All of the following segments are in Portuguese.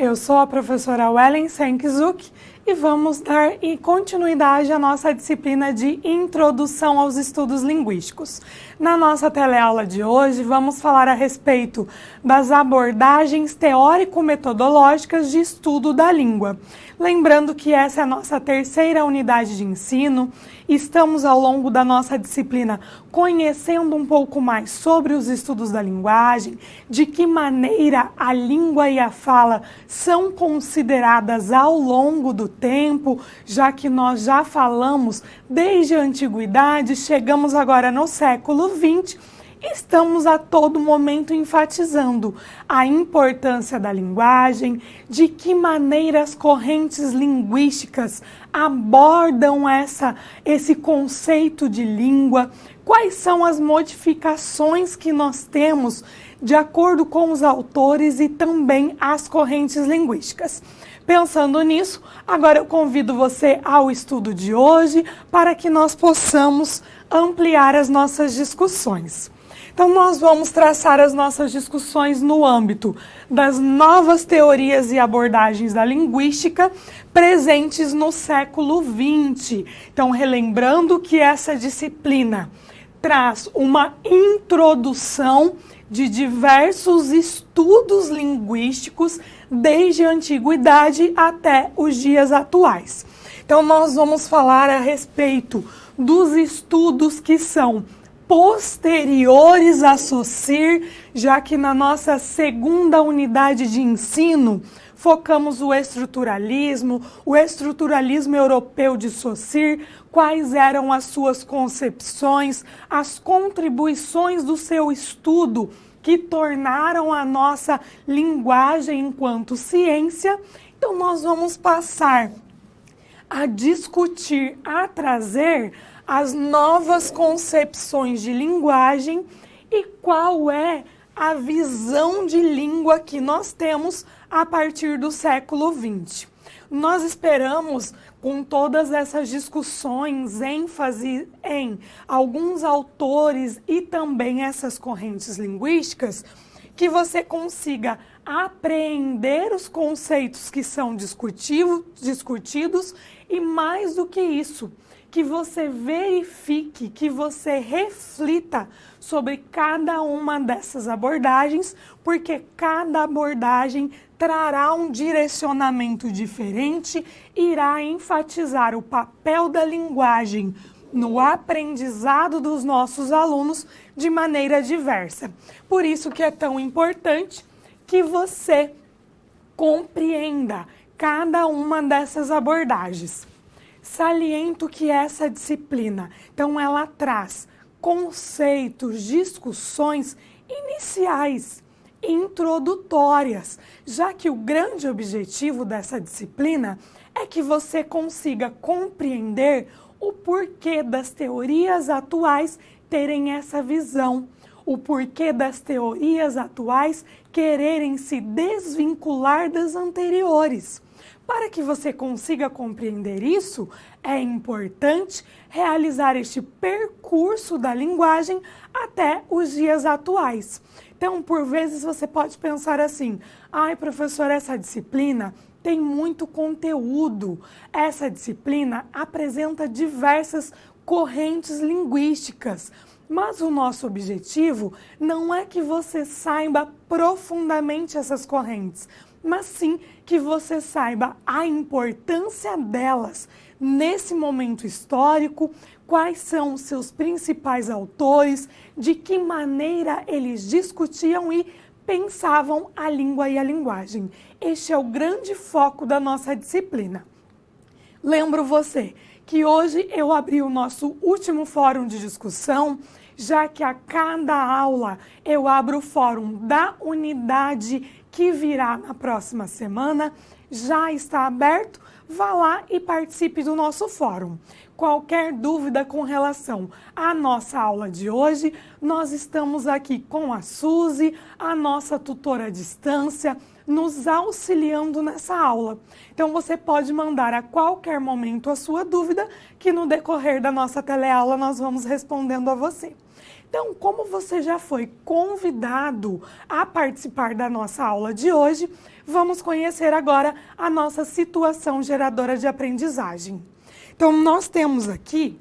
Eu sou a professora Wellen Senkzuk e vamos dar continuidade à nossa disciplina de Introdução aos Estudos Linguísticos. Na nossa teleaula de hoje, vamos falar a respeito das abordagens teórico-metodológicas de estudo da língua. Lembrando que essa é a nossa terceira unidade de ensino, estamos ao longo da nossa disciplina conhecendo um pouco mais sobre os estudos da linguagem, de que maneira a língua e a fala são consideradas ao longo do tempo, já que nós já falamos desde a antiguidade, chegamos agora no século XX, estamos a todo momento enfatizando a importância da linguagem, de que maneira as correntes linguísticas abordam esse conceito de língua, quais são as modificações que nós temos de acordo com os autores e também as correntes linguísticas. Pensando nisso, agora eu convido você ao estudo de hoje para que nós possamos ampliar as nossas discussões. Então, nós vamos traçar as nossas discussões no âmbito das novas teorias e abordagens da linguística presentes no século XX. Então, relembrando que essa disciplina traz uma introdução de diversos estudos linguísticos desde a antiguidade até os dias atuais. Então, nós vamos falar a respeito dos estudos que são posteriores a Saussure, já que na nossa segunda unidade de ensino focamos o estruturalismo europeu de Saussure, quais eram as suas concepções, as contribuições do seu estudo que tornaram a nossa linguagem enquanto ciência. Então nós vamos passar a discutir, a trazer as novas concepções de linguagem e qual é a visão de língua que nós temos a partir do século XX. Nós esperamos, com todas essas discussões, ênfase em alguns autores e também essas correntes linguísticas, que você consiga apreender os conceitos que são discutidos e, mais do que isso, que você verifique, que você reflita sobre cada uma dessas abordagens, porque cada abordagem trará um direcionamento diferente, irá enfatizar o papel da linguagem no aprendizado dos nossos alunos de maneira diversa. Por isso que é tão importante que você compreenda cada uma dessas abordagens. Saliento que essa disciplina, então ela traz conceitos, discussões iniciais, introdutórias, já que o grande objetivo dessa disciplina é que você consiga compreender o porquê das teorias atuais terem essa visão, o porquê das teorias atuais quererem se desvincular das anteriores. Para que você consiga compreender isso, é importante realizar este percurso da linguagem até os dias atuais. Então, por vezes, você pode pensar assim: ai, professor, essa disciplina tem muito conteúdo. Essa disciplina apresenta diversas correntes linguísticas. Mas o nosso objetivo não é que você saiba profundamente essas correntes, mas sim que você saiba a importância delas nesse momento histórico, quais são os seus principais autores, de que maneira eles discutiam e pensavam a língua e a linguagem. Este é o grande foco da nossa disciplina. Lembro você que hoje eu abri o nosso último fórum de discussão, já que a cada aula eu abro o fórum da unidade que virá na próxima semana. Já está aberto, vá lá e participe do nosso fórum. qualquer dúvida com relação à nossa aula de hoje, nós estamos aqui com a Suzy, a nossa tutora à distância, nos auxiliando nessa aula. Então, você pode mandar a qualquer momento a sua dúvida, que no decorrer da nossa teleaula nós vamos respondendo a você. Então, como você já foi convidado a participar da nossa aula de hoje, vamos conhecer agora a nossa situação geradora de aprendizagem. Então, nós temos aqui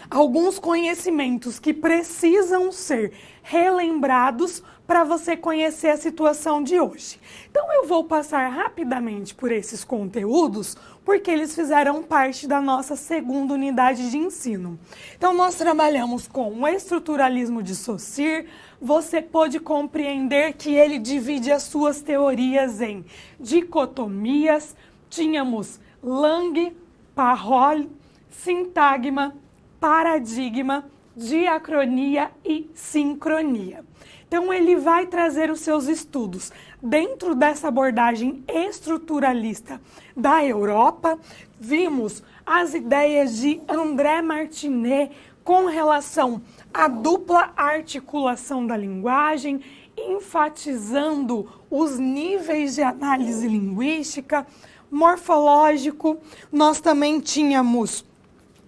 alguns conhecimentos que precisam ser relembrados para você conhecer a situação de hoje. Então, eu vou passar rapidamente por esses conteúdos, porque eles fizeram parte da nossa segunda unidade de ensino. Então, nós trabalhamos com o estruturalismo de Saussure. Você pôde compreender que ele divide as suas teorias em dicotomias. Tínhamos Lang, Parrot, sintagma, paradigma, diacronia e sincronia. Então, ele vai trazer os seus estudos dentro dessa abordagem estruturalista da Europa. Vimos as ideias de André Martinet com relação à dupla articulação da linguagem, enfatizando os níveis de análise linguística, morfológico. Nós também tínhamos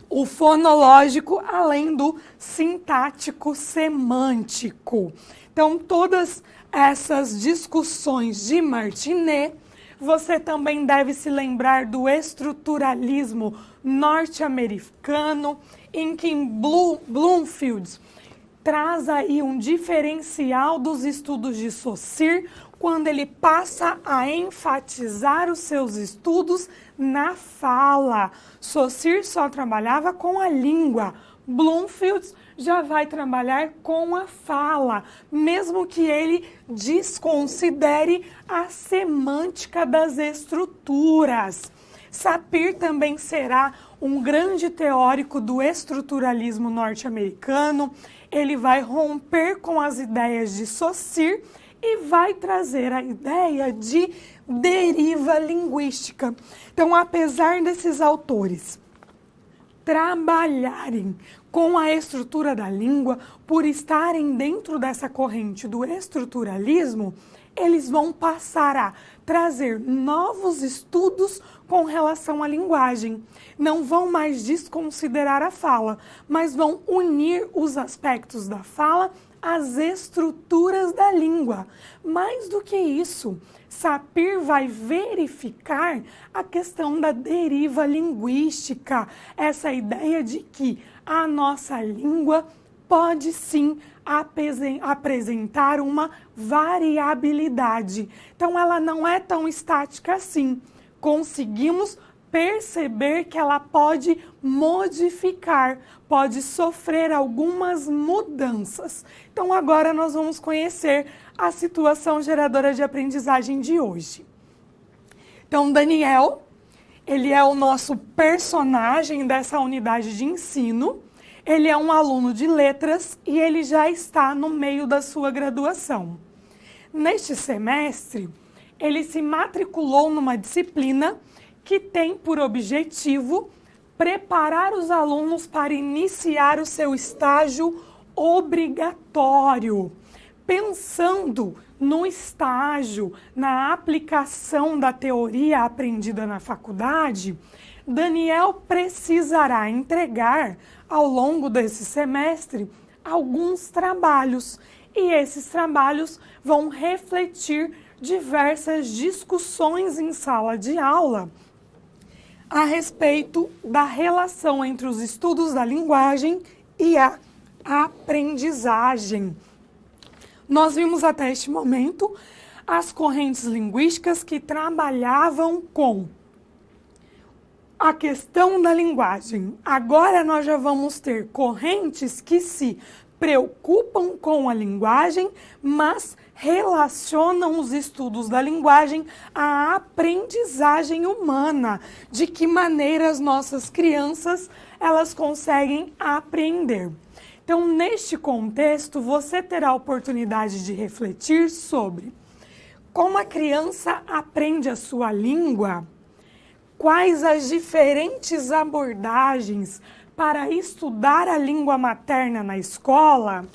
o fonológico, além do sintático semântico. Então, todas essas discussões de Martinet, você também deve se lembrar do estruturalismo norte-americano, em que Bloomfield traz aí um diferencial dos estudos de Saussure, quando ele passa a enfatizar os seus estudos na fala. Saussure só trabalhava com a língua. Bloomfield já vai trabalhar com a fala, mesmo que ele desconsidere a semântica das estruturas. Sapir também será um grande teórico do estruturalismo norte-americano. Ele vai romper com as ideias de Saussure e vai trazer a ideia de deriva linguística. Então, apesar desses autores trabalharem com a estrutura da língua, por estarem dentro dessa corrente do estruturalismo, eles vão passar a trazer novos estudos com relação à linguagem. Não vão mais desconsiderar a fala, mas vão unir os aspectos da fala às estruturas da língua. Mais do que isso, Sapir vai verificar a questão da deriva linguística, essa ideia de que a nossa língua pode sim apresentar uma variabilidade. Então, ela não é tão estática assim. Conseguimos perceber que ela pode modificar, pode sofrer algumas mudanças. Então, agora nós vamos conhecer a situação geradora de aprendizagem de hoje. Então, Daniel, ele é o nosso personagem dessa unidade de ensino. Ele é um aluno de letras e ele já está no meio da sua graduação. Neste semestre, ele se matriculou numa disciplina que tem por objetivo preparar os alunos para iniciar o seu estágio obrigatório. Pensando no estágio, na aplicação da teoria aprendida na faculdade, Daniel precisará entregar, ao longo desse semestre, alguns trabalhos. E esses trabalhos vão refletir diversas discussões em sala de aula a respeito da relação entre os estudos da linguagem e a aprendizagem. Nós vimos até este momento as correntes linguísticas que trabalhavam com a questão da linguagem. Agora nós já vamos ter correntes que se preocupam com a linguagem, mas relacionam os estudos da linguagem à aprendizagem humana. De que maneira as nossas crianças elas conseguem aprender. Então, neste contexto, você terá a oportunidade de refletir sobre como a criança aprende a sua língua, quais as diferentes abordagens para estudar a língua materna na escola,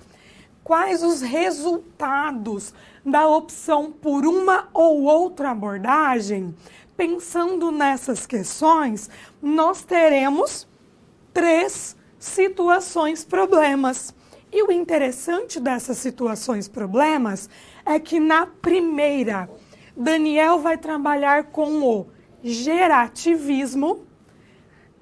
quais os resultados da opção por uma ou outra abordagem? Pensando nessas questões, nós teremos 3 situações problemas. E o interessante dessas situações problemas é que na primeira, Daniel vai trabalhar com o gerativismo.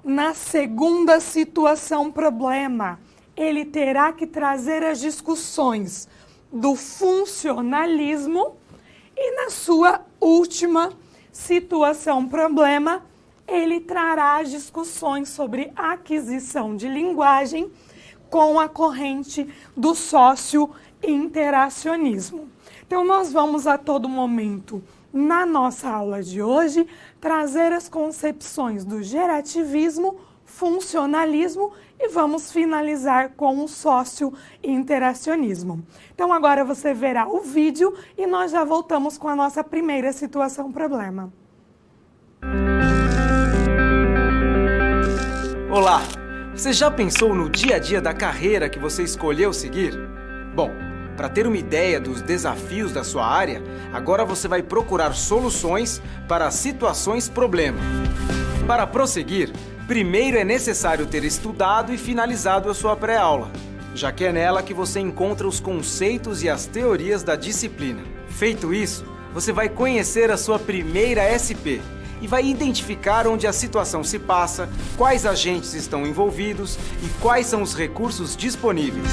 Na segunda situação problema, ele terá que trazer as discussões do funcionalismo. E na sua última situação problema, ele trará as discussões sobre aquisição de linguagem com a corrente do socio-interacionismo. Então, nós vamos a todo momento, na nossa aula de hoje, trazer as concepções do gerativismo, funcionalismo e vamos finalizar com o socio-interacionismo. Então, agora você verá o vídeo e nós já voltamos com a nossa primeira situação problema. Olá! Você já pensou no dia a dia da carreira que você escolheu seguir? Bom, para ter uma ideia dos desafios da sua área, agora você vai procurar soluções para situações problema. Para prosseguir, primeiro é necessário ter estudado e finalizado a sua pré-aula, já que é nela que você encontra os conceitos e as teorias da disciplina. Feito isso, você vai conhecer a sua primeira SP e vai identificar onde a situação se passa, quais agentes estão envolvidos e quais são os recursos disponíveis.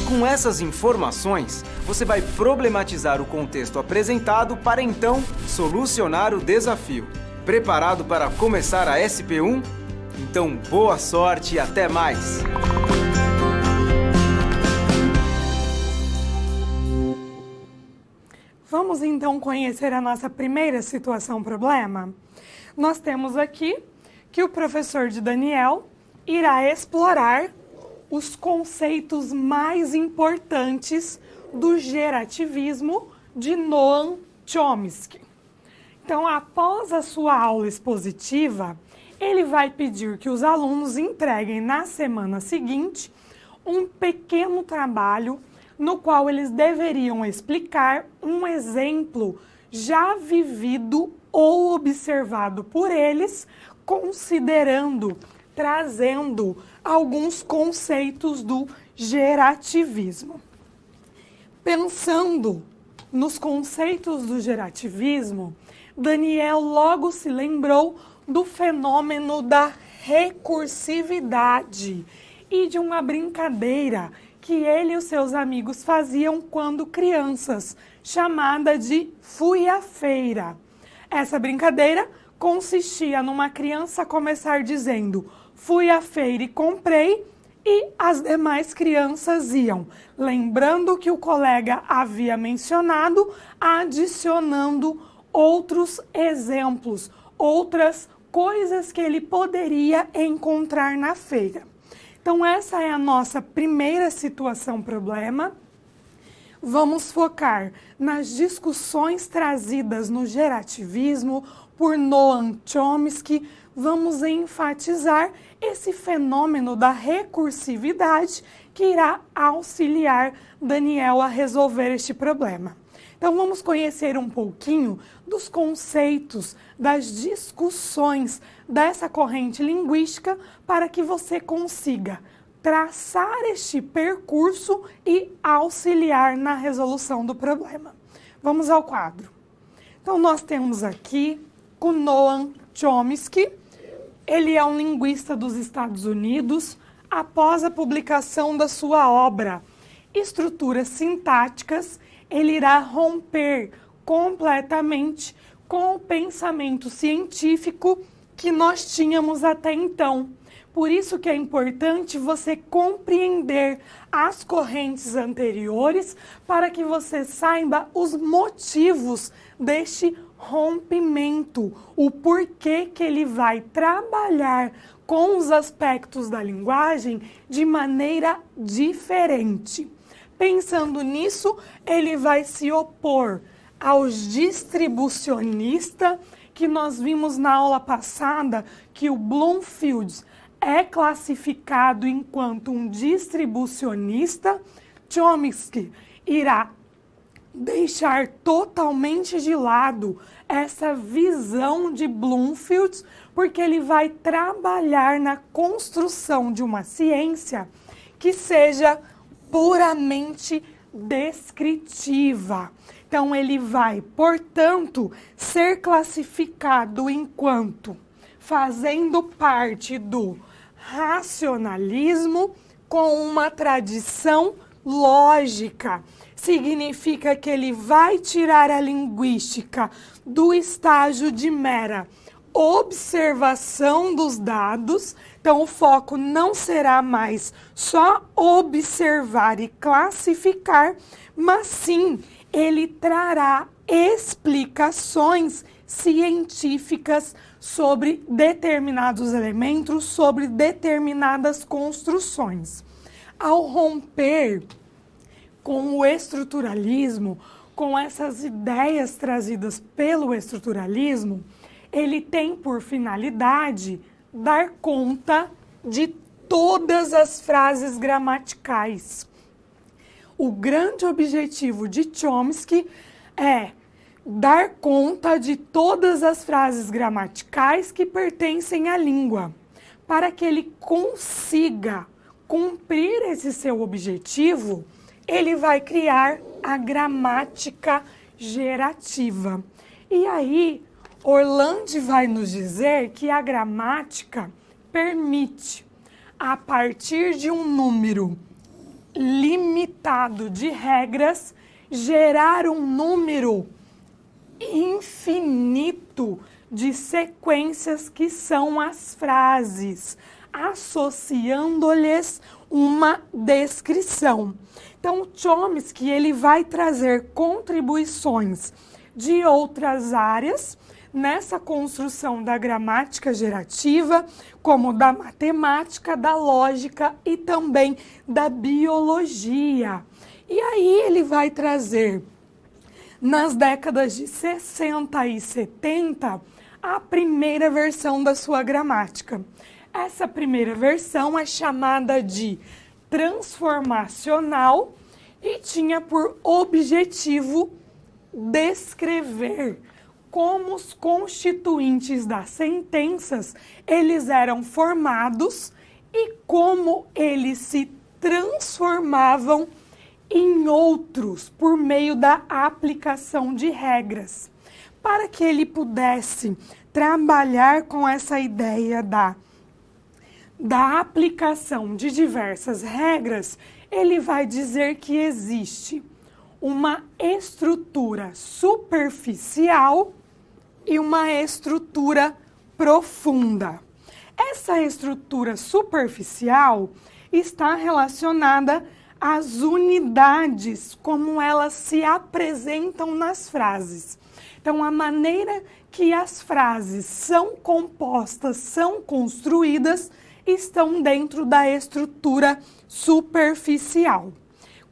Com essas informações, você vai problematizar o contexto apresentado para então solucionar o desafio. Preparado para começar a SP1? Então, boa sorte e até mais! Vamos então conhecer a nossa primeira situação problema? Nós temos aqui que o professor de Daniel irá explorar os conceitos mais importantes do gerativismo de Noam Chomsky. Então, após a sua aula expositiva, ele vai pedir que os alunos entreguem na semana seguinte um pequeno trabalho no qual eles deveriam explicar um exemplo já vivido ou observado por eles, considerando, trazendo alguns conceitos do gerativismo. Pensando nos conceitos do gerativismo, Daniel logo se lembrou do fenômeno da recursividade e de uma brincadeira que ele e os seus amigos faziam quando crianças, chamada de Fui à Feira. Essa brincadeira consistia numa criança começar dizendo fui à feira e comprei, e as demais crianças iam, lembrando que o colega havia mencionado, adicionando outros exemplos, outras coisas que ele poderia encontrar na feira. Então, essa é a nossa primeira situação problema. Vamos focar nas discussões trazidas no gerativismo por Noam Chomsky. Vamos enfatizar esse fenômeno da recursividade que irá auxiliar Daniel a resolver este problema. Então, vamos conhecer um pouquinho dos conceitos, das discussões dessa corrente linguística para que você consiga traçar este percurso e auxiliar na resolução do problema. Vamos ao quadro. Então, nós temos aqui o Noam Chomsky. Ele é um linguista dos Estados Unidos. Após a publicação da sua obra Estruturas Sintáticas, ele irá romper completamente com o pensamento científico que nós tínhamos até então. Por isso que é importante você compreender as correntes anteriores para que você saiba os motivos deste rompimento, o porquê que ele vai trabalhar com os aspectos da linguagem de maneira diferente. Pensando nisso, ele vai se opor aos distribucionistas, que nós vimos na aula passada que o Bloomfield é classificado enquanto um distribucionista, Chomsky irá deixar totalmente de lado essa visão de Bloomfield, porque ele vai trabalhar na construção de uma ciência que seja puramente descritiva. Então, ele vai, portanto, ser classificado enquanto fazendo parte do racionalismo com uma tradição lógica. Significa que ele vai tirar a linguística do estágio de mera observação dos dados. Então, o foco não será mais só observar e classificar, mas sim ele trará explicações científicas sobre determinados elementos, sobre determinadas construções. Ao romper com o estruturalismo, com essas ideias trazidas pelo estruturalismo, ele tem por finalidade dar conta de todas as frases gramaticais. O grande objetivo de Chomsky é dar conta de todas as frases gramaticais que pertencem à língua. Para que ele consiga cumprir esse seu objetivo, ele vai criar a gramática gerativa. E aí, Orlandi vai nos dizer que a gramática permite, a partir de um número limitado de regras, gerar um número infinito de sequências que são as frases, associando-lhes uma descrição. Então, Chomsky ele vai trazer contribuições de outras áreas nessa construção da gramática gerativa, como da matemática, da lógica e também da biologia. E aí ele vai trazer, nas décadas de 60 e 70, a primeira versão da sua gramática. Essa primeira versão é chamada de transformacional e tinha por objetivo descrever como os constituintes das sentenças eles eram formados e como eles se transformavam em outros por meio da aplicação de regras. Para que ele pudesse trabalhar com essa ideia da aplicação de diversas regras, ele vai dizer que existe uma estrutura superficial e uma estrutura profunda. Essa estrutura superficial está relacionada às unidades, como elas se apresentam nas frases. Então, a maneira que as frases são compostas, são construídas, estão dentro da estrutura superficial.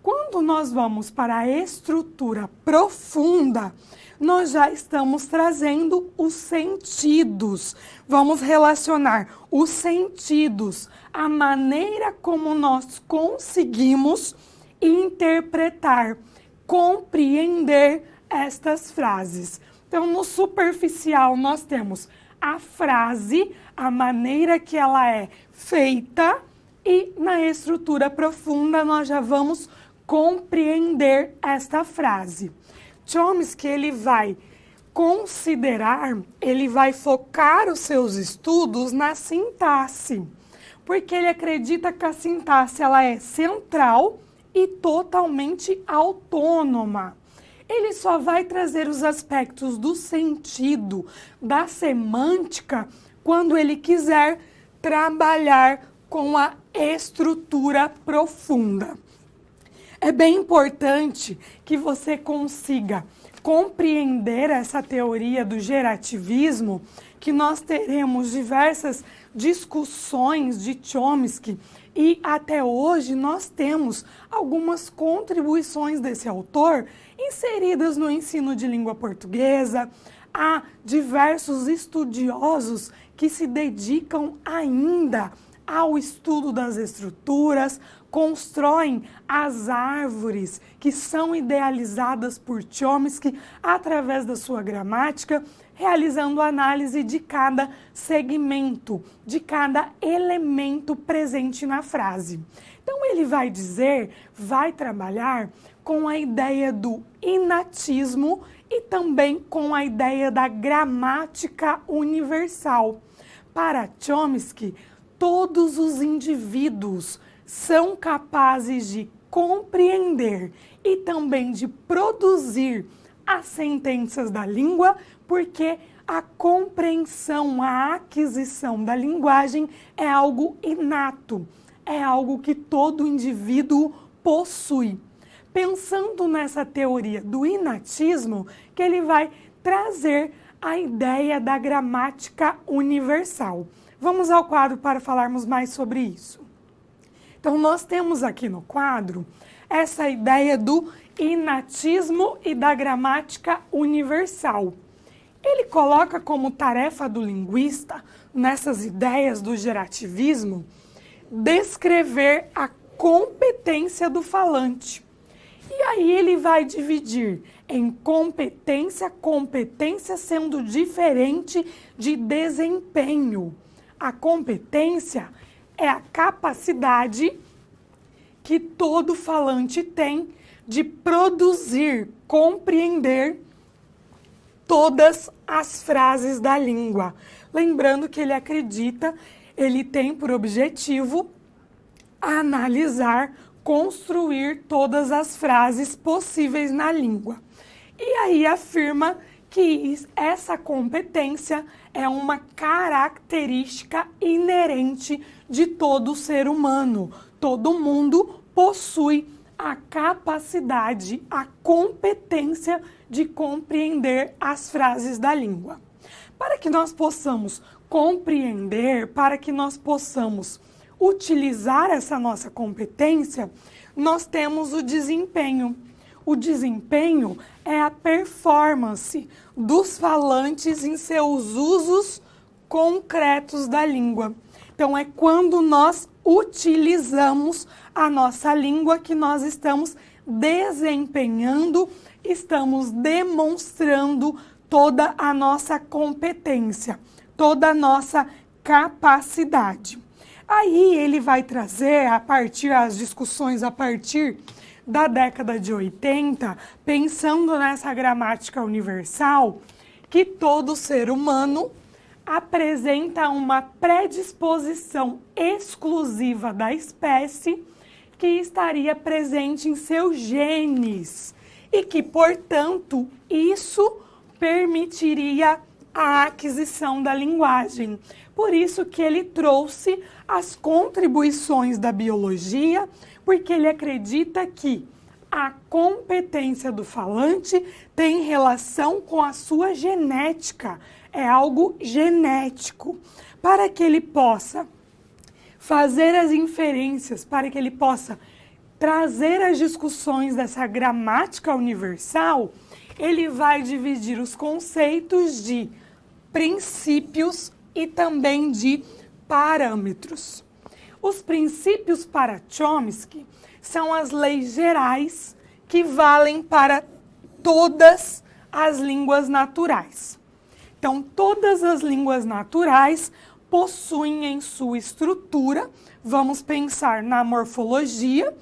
Quando nós vamos para a estrutura profunda, nós já estamos trazendo os sentidos. Vamos relacionar os sentidos, a maneira como nós conseguimos interpretar, compreender estas frases. Então, no superficial, nós temos a frase, a maneira que ela é feita, e na estrutura profunda nós já vamos compreender esta frase. Chomsky, ele vai considerar, ele vai focar os seus estudos na sintaxe, porque ele acredita que a sintaxe ela é central e totalmente autônoma. Ele só vai trazer os aspectos do sentido, da semântica, quando ele quiser trabalhar com a estrutura profunda. É bem importante que você consiga compreender essa teoria do gerativismo, que nós teremos diversas discussões de Chomsky e até hoje nós temos algumas contribuições desse autor inseridas no ensino de língua portuguesa. Há diversos estudiosos que se dedicam ainda ao estudo das estruturas, constroem as árvores que são idealizadas por Chomsky através da sua gramática, realizando análise de cada segmento, de cada elemento presente na frase. Então ele vai trabalhar com a ideia do inatismo e também com a ideia da gramática universal. Para Chomsky, todos os indivíduos são capazes de compreender e também de produzir as sentenças da língua, porque a compreensão, a aquisição da linguagem é algo inato, é algo que todo indivíduo possui. Pensando nessa teoria do inatismo, que ele vai trazer a ideia da gramática universal. Vamos ao quadro para falarmos mais sobre isso. Então, nós temos aqui no quadro essa ideia do inatismo e da gramática universal. Ele coloca como tarefa do linguista, nessas ideias do gerativismo, descrever a competência do falante. E aí ele vai dividir em competência sendo diferente de desempenho. A competência é a capacidade que todo falante tem de produzir, compreender todas as frases da língua. Lembrando que ele tem por objetivo analisar, construir todas as frases possíveis na língua. E aí afirma que essa competência é uma característica inerente de todo ser humano. Todo mundo possui a capacidade, a competência de compreender as frases da língua. Para que nós possamos compreender, para que nós possamos utilizar essa nossa competência, nós temos o desempenho. O desempenho é a performance dos falantes em seus usos concretos da língua. Então, é quando nós utilizamos a nossa língua que nós estamos desempenhando, estamos demonstrando toda a nossa competência, toda a nossa capacidade. Aí ele vai trazer, as discussões a partir da década de 80, pensando nessa gramática universal, que todo ser humano apresenta uma predisposição exclusiva da espécie que estaria presente em seus genes e que, portanto, isso permitiria a aquisição da linguagem. Por isso que ele trouxe as contribuições da biologia, porque ele acredita que a competência do falante tem relação com a sua genética, é algo genético. Para que ele possa fazer as inferências, para que ele possa trazer as discussões dessa gramática universal, ele vai dividir os conceitos de princípios e também de parâmetros. Os princípios para Chomsky são as leis gerais que valem para todas as línguas naturais. Então, todas as línguas naturais possuem em sua estrutura, vamos pensar na morfologia,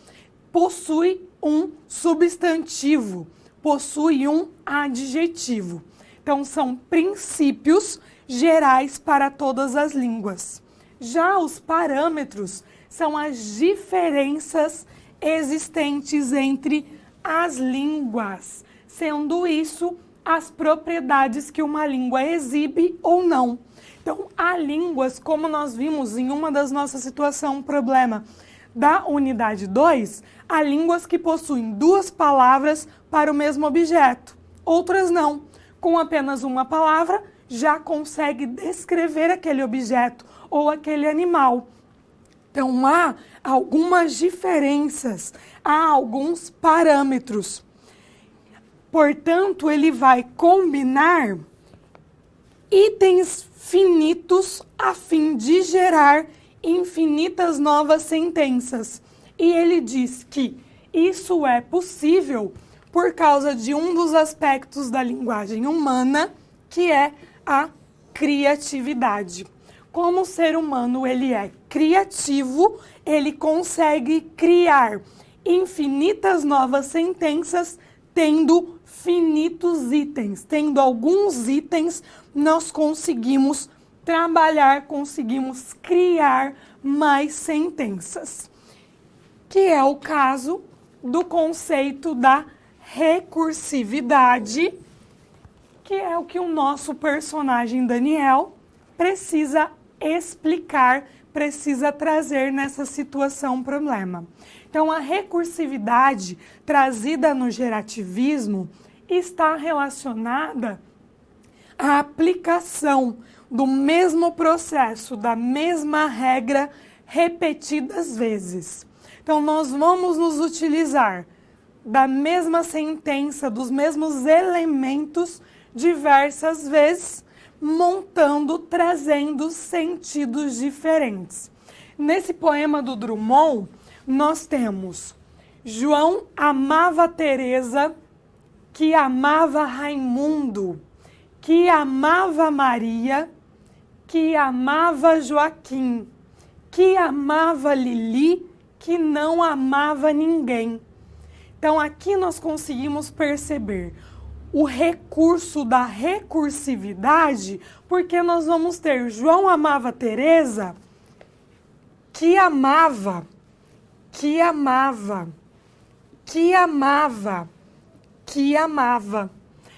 possui um substantivo, possui um adjetivo. Então, são princípios gerais para todas as línguas. Já os parâmetros são as diferenças existentes entre as línguas, sendo isso as propriedades que uma língua exibe ou não. Então, há línguas, como nós vimos em uma das nossas situações, um problema da unidade 2, há línguas que possuem duas palavras para o mesmo objeto, outras não. Com apenas uma palavra, já consegue descrever aquele objeto ou aquele animal. Então, há algumas diferenças, há alguns parâmetros. Portanto, ele vai combinar itens finitos a fim de gerar infinitas novas sentenças. E ele diz que isso é possível por causa de um dos aspectos da linguagem humana, que é a criatividade. Como o ser humano ele é criativo, ele consegue criar infinitas novas sentenças tendo finitos itens. Tendo alguns itens, nós conseguimos trabalhar, conseguimos criar mais sentenças. Que é o caso do conceito da recursividade, que é o que o nosso personagem Daniel precisa explicar, precisa trazer nessa situação problema. Então, a recursividade trazida no gerativismo está relacionada à aplicação do mesmo processo, da mesma regra, repetidas vezes. Então, nós vamos nos utilizar da mesma sentença, dos mesmos elementos diversas vezes, montando, trazendo sentidos diferentes. Nesse poema do Drummond, nós temos João amava Teresa, que amava Raimundo, que amava Maria, que amava Joaquim, que amava Lili, que não amava ninguém. Então, aqui nós conseguimos perceber o recurso da recursividade, porque nós vamos ter João amava Teresa, que amava, que amava, que amava, que amava.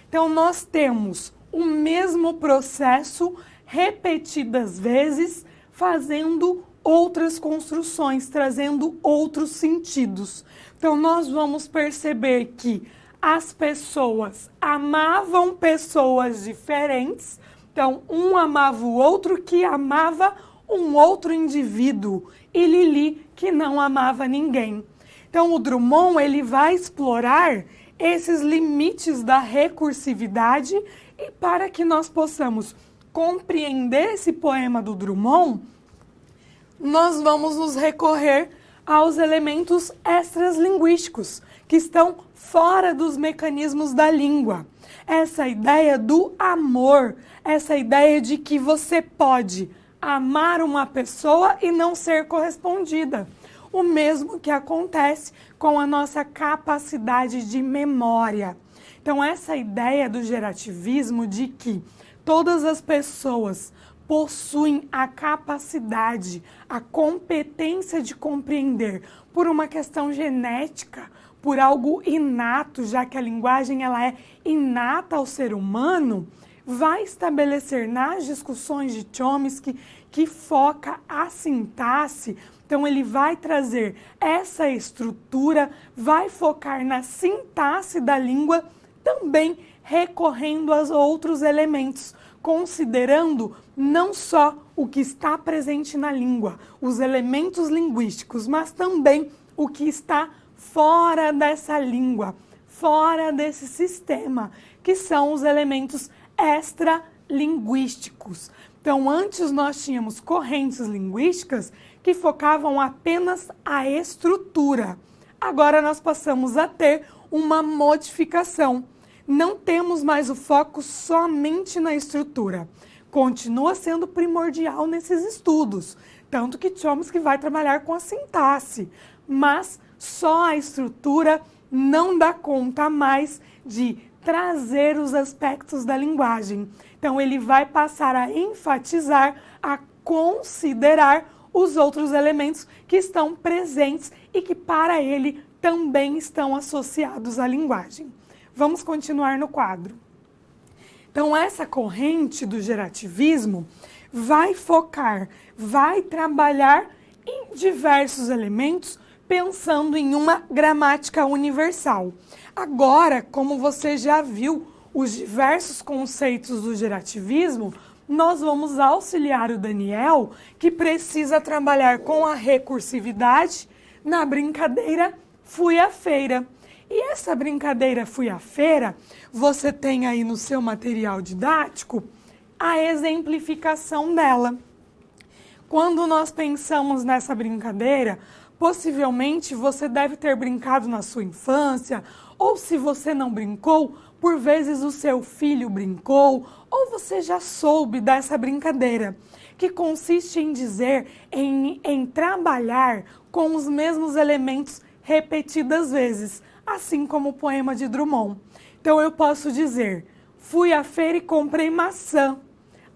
Então, nós temos o mesmo processo repetidas vezes, fazendo outras construções, trazendo outros sentidos. Então, nós vamos perceber que as pessoas amavam pessoas diferentes. Então, um amava o outro que amava um outro indivíduo. E Lili que não amava ninguém. Então, o Drummond ele vai explorar esses limites da recursividade e para que nós possamos compreender esse poema do Drummond, nós vamos nos recorrer aos elementos extralinguísticos, que estão fora dos mecanismos da língua. Essa ideia do amor, essa ideia de que você pode amar uma pessoa e não ser correspondida. O mesmo que acontece com a nossa capacidade de memória. Então, essa ideia do gerativismo de que todas as pessoas possuem a capacidade, a competência de compreender por uma questão genética, por algo inato, já que a linguagem ela é inata ao ser humano, vai estabelecer nas discussões de Chomsky que foca a sintaxe. Então, ele vai trazer essa estrutura, vai focar na sintaxe da língua, também recorrendo aos outros elementos, considerando não só o que está presente na língua, os elementos linguísticos, mas também o que está fora dessa língua, fora desse sistema, que são os elementos extralinguísticos. Então, antes nós tínhamos correntes linguísticas que focavam apenas a estrutura. Agora nós passamos a ter uma modificação. Não temos mais o foco somente na estrutura. Continua sendo primordial nesses estudos, tanto que Chomsky vai trabalhar com a sintaxe, mas só a estrutura não dá conta mais de trazer os aspectos da linguagem. Então, ele vai passar a enfatizar, a considerar os outros elementos que estão presentes e que, para ele, também estão associados à linguagem. Vamos continuar no quadro. Então, essa corrente do gerativismo vai focar, vai trabalhar em diversos elementos, pensando em uma gramática universal. Agora, como você já viu os diversos conceitos do gerativismo, nós vamos auxiliar o Daniel, que precisa trabalhar com a recursividade na brincadeira Fui à Feira. E essa brincadeira Fui à Feira, você tem aí no seu material didático a exemplificação dela. Quando nós pensamos nessa brincadeira, possivelmente você deve ter brincado na sua infância, ou se você não brincou, por vezes o seu filho brincou, ou você já soube dessa brincadeira, que consiste em dizer, em trabalhar com os mesmos elementos repetidas vezes, assim como o poema de Drummond. Então eu posso dizer, fui à feira e comprei maçã.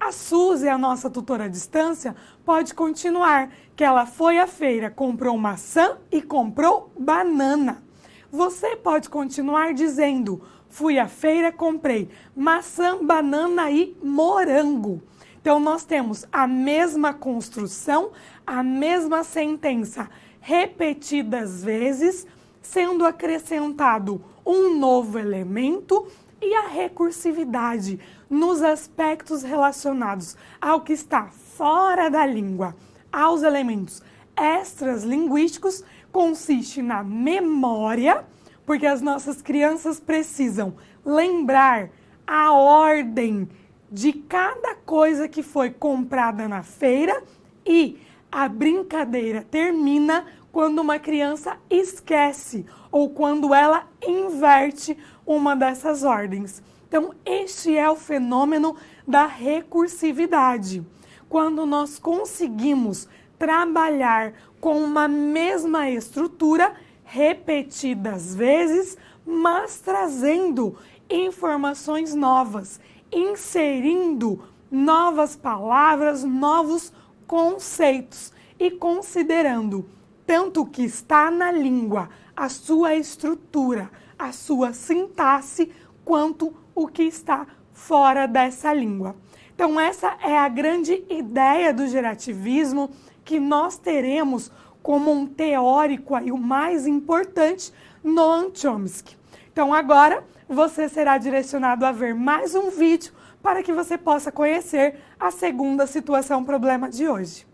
A Suzy, a nossa tutora à distância, pode continuar, que ela foi à feira, comprou maçã e comprou banana. Você pode continuar dizendo, fui à feira, comprei maçã, banana e morango. Então, nós temos a mesma construção, a mesma sentença repetidas vezes, sendo acrescentado um novo elemento e a recursividade nos aspectos relacionados ao que está fora da língua, aos elementos extras linguísticos, consiste na memória, porque as nossas crianças precisam lembrar a ordem de cada coisa que foi comprada na feira e a brincadeira termina quando uma criança esquece ou quando ela inverte uma dessas ordens. Então, este é o fenômeno da recursividade. Quando nós conseguimos trabalhar com uma mesma estrutura, repetidas vezes, mas trazendo informações novas, inserindo novas palavras, novos conceitos e considerando tanto o que está na língua, a sua estrutura, a sua sintaxe, quanto o que está fora dessa língua. Então, essa é a grande ideia do gerativismo que nós teremos como um teórico e o mais importante, Noam Chomsky. Então, agora você será direcionado a ver mais um vídeo para que você possa conhecer a segunda situação problema de hoje.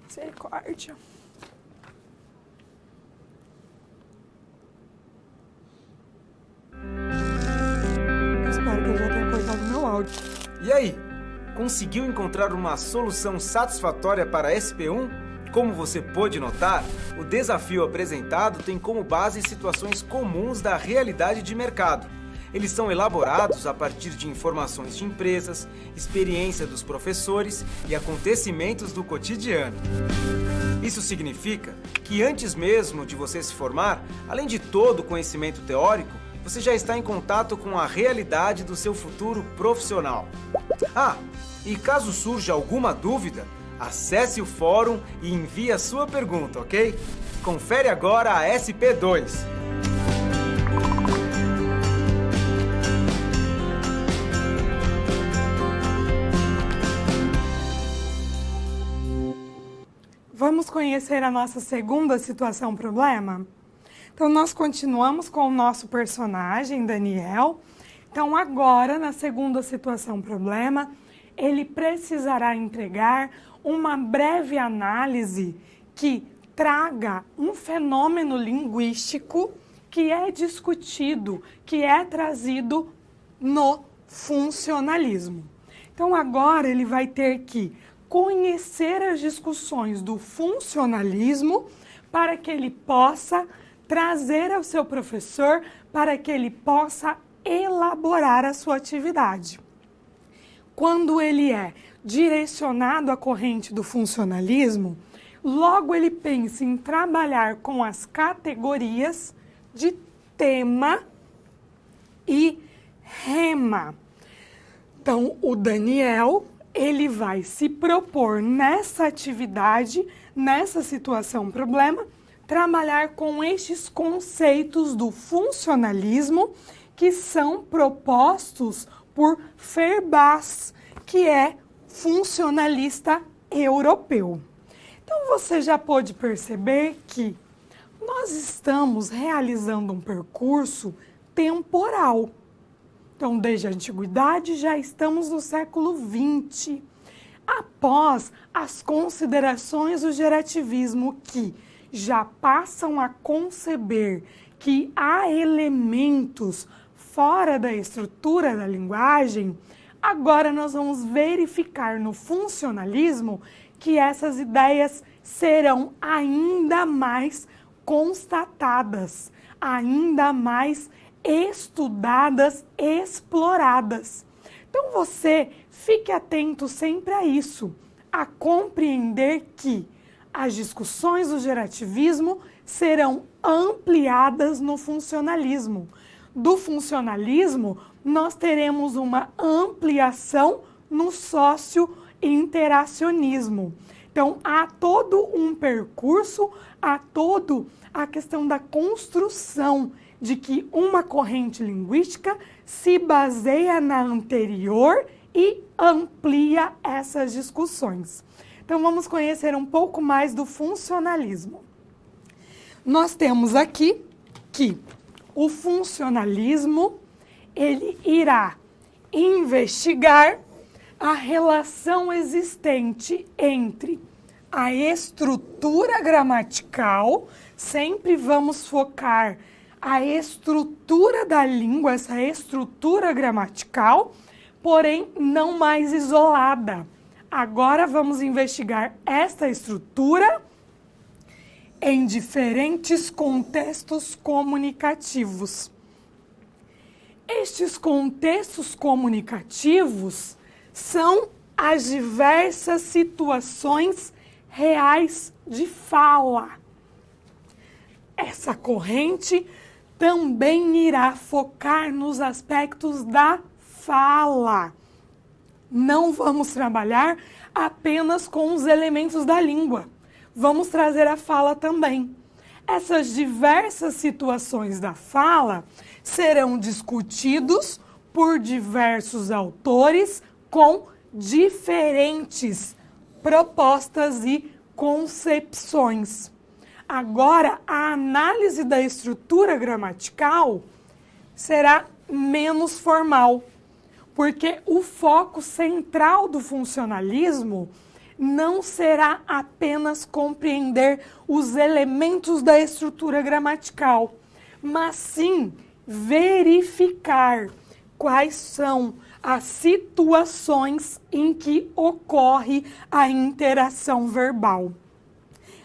Misericórdia. Eu espero que eu já tenha cortado meu áudio. E aí, conseguiu encontrar uma solução satisfatória para SP1? Como você pôde notar, o desafio apresentado tem como base situações comuns da realidade de mercado. Eles são elaborados a partir de informações de empresas, experiência dos professores e acontecimentos do cotidiano. Isso significa que antes mesmo de você se formar, além de todo o conhecimento teórico, você já está em contato com a realidade do seu futuro profissional. E caso surja alguma dúvida, acesse o fórum e envie a sua pergunta, ok? Confere agora a SP2. Vamos conhecer a nossa segunda situação problema? Então, nós continuamos com o nosso personagem, Daniel. Então, agora, na segunda situação problema, ele precisará entregar uma breve análise que traga um fenômeno linguístico que é discutido, que é trazido no funcionalismo. Então, agora ele vai ter que conhecer as discussões do funcionalismo para que ele possa trazer ao seu professor, para que ele possa elaborar a sua atividade. Quando ele é direcionado à corrente do funcionalismo, logo ele pensa em trabalhar com as categorias de tema e rema. Então, o Daniel, ele vai se propor nessa atividade, nessa situação problema, trabalhar com estes conceitos do funcionalismo que são propostos por Feuerbach, que é funcionalista europeu. Então, você já pôde perceber que nós estamos realizando um percurso temporal. Então, desde a antiguidade, já estamos no século XX. Após as considerações do gerativismo que já passam a conceber que há elementos fora da estrutura da linguagem, Agora nós vamos verificar no funcionalismo que essas ideias serão ainda mais constatadas, ainda mais estudadas, exploradas. Então você fique atento sempre a isso, a compreender que as discussões do gerativismo serão ampliadas no funcionalismo. Do funcionalismo, nós teremos uma ampliação no socio-interacionismo. Então, há todo um percurso, há toda a questão da construção de que uma corrente linguística se baseia na anterior e amplia essas discussões. Então, vamos conhecer um pouco mais do funcionalismo. Nós temos aqui que o funcionalismo, ele irá investigar a relação existente entre a estrutura gramatical, sempre vamos focar a estrutura da língua, essa estrutura gramatical, porém não mais isolada. Agora vamos investigar esta estrutura em diferentes contextos comunicativos. Estes contextos comunicativos são as diversas situações reais de fala. Essa corrente também irá focar nos aspectos da fala. Não vamos trabalhar apenas com os elementos da língua. Vamos trazer a fala também. Essas diversas situações da fala serão discutidos por diversos autores com diferentes propostas e concepções. Agora, a análise da estrutura gramatical será menos formal, porque o foco central do funcionalismo não será apenas compreender os elementos da estrutura gramatical, mas sim verificar quais são as situações em que ocorre a interação verbal.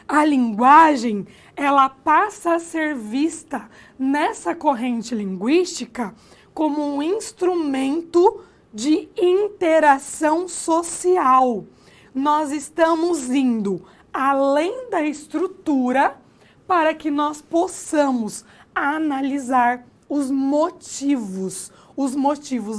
A linguagem, ela passa a ser vista nessa corrente linguística como um instrumento de interação social. Nós estamos indo além da estrutura para que nós possamos analisar os motivos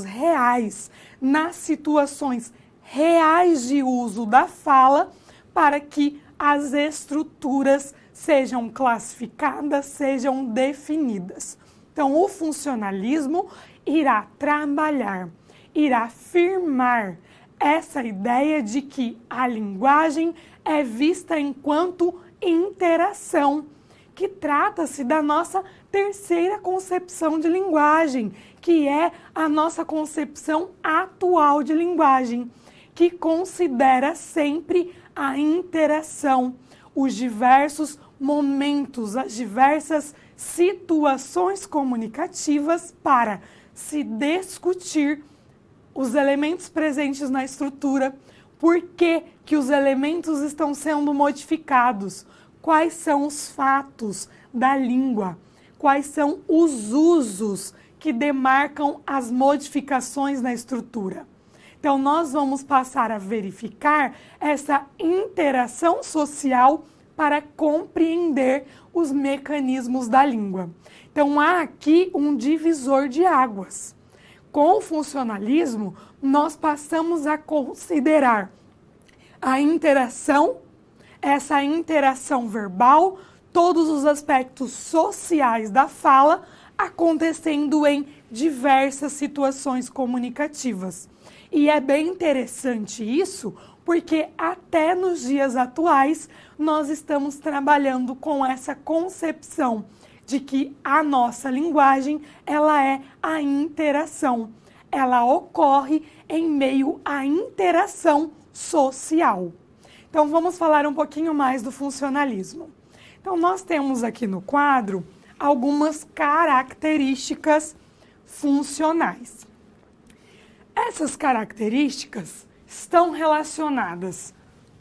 reais, nas situações reais de uso da fala, para que as estruturas sejam classificadas, sejam definidas. Então, o funcionalismo irá trabalhar, irá afirmar essa ideia de que a linguagem é vista enquanto interação, que trata-se da nossa terceira concepção de linguagem, que é a nossa concepção atual de linguagem, que considera sempre a interação, os diversos momentos, as diversas situações comunicativas para se discutir os elementos presentes na estrutura, por que os elementos estão sendo modificados, quais são os fatos da língua, quais são os usos que demarcam as modificações na estrutura. Então, nós vamos passar a verificar essa interação social para compreender os mecanismos da língua. Então, há aqui um divisor de águas. Com o funcionalismo, nós passamos a considerar a interação, essa interação verbal, todos os aspectos sociais da fala acontecendo em diversas situações comunicativas. E é bem interessante isso, porque até nos dias atuais nós estamos trabalhando com essa concepção de que a nossa linguagem, ela é a interação. Ela ocorre em meio à interação social. Então, vamos falar um pouquinho mais do funcionalismo. Então, nós temos aqui no quadro algumas características funcionais. Essas características estão relacionadas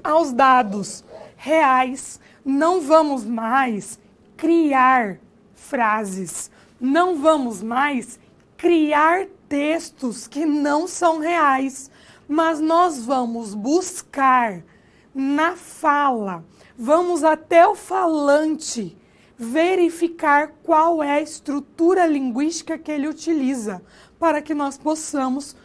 aos dados reais. Não vamos mais criar frases, não vamos mais criar textos que não são reais, mas nós vamos buscar na fala, vamos até o falante verificar qual é a estrutura linguística que ele utiliza para que nós possamos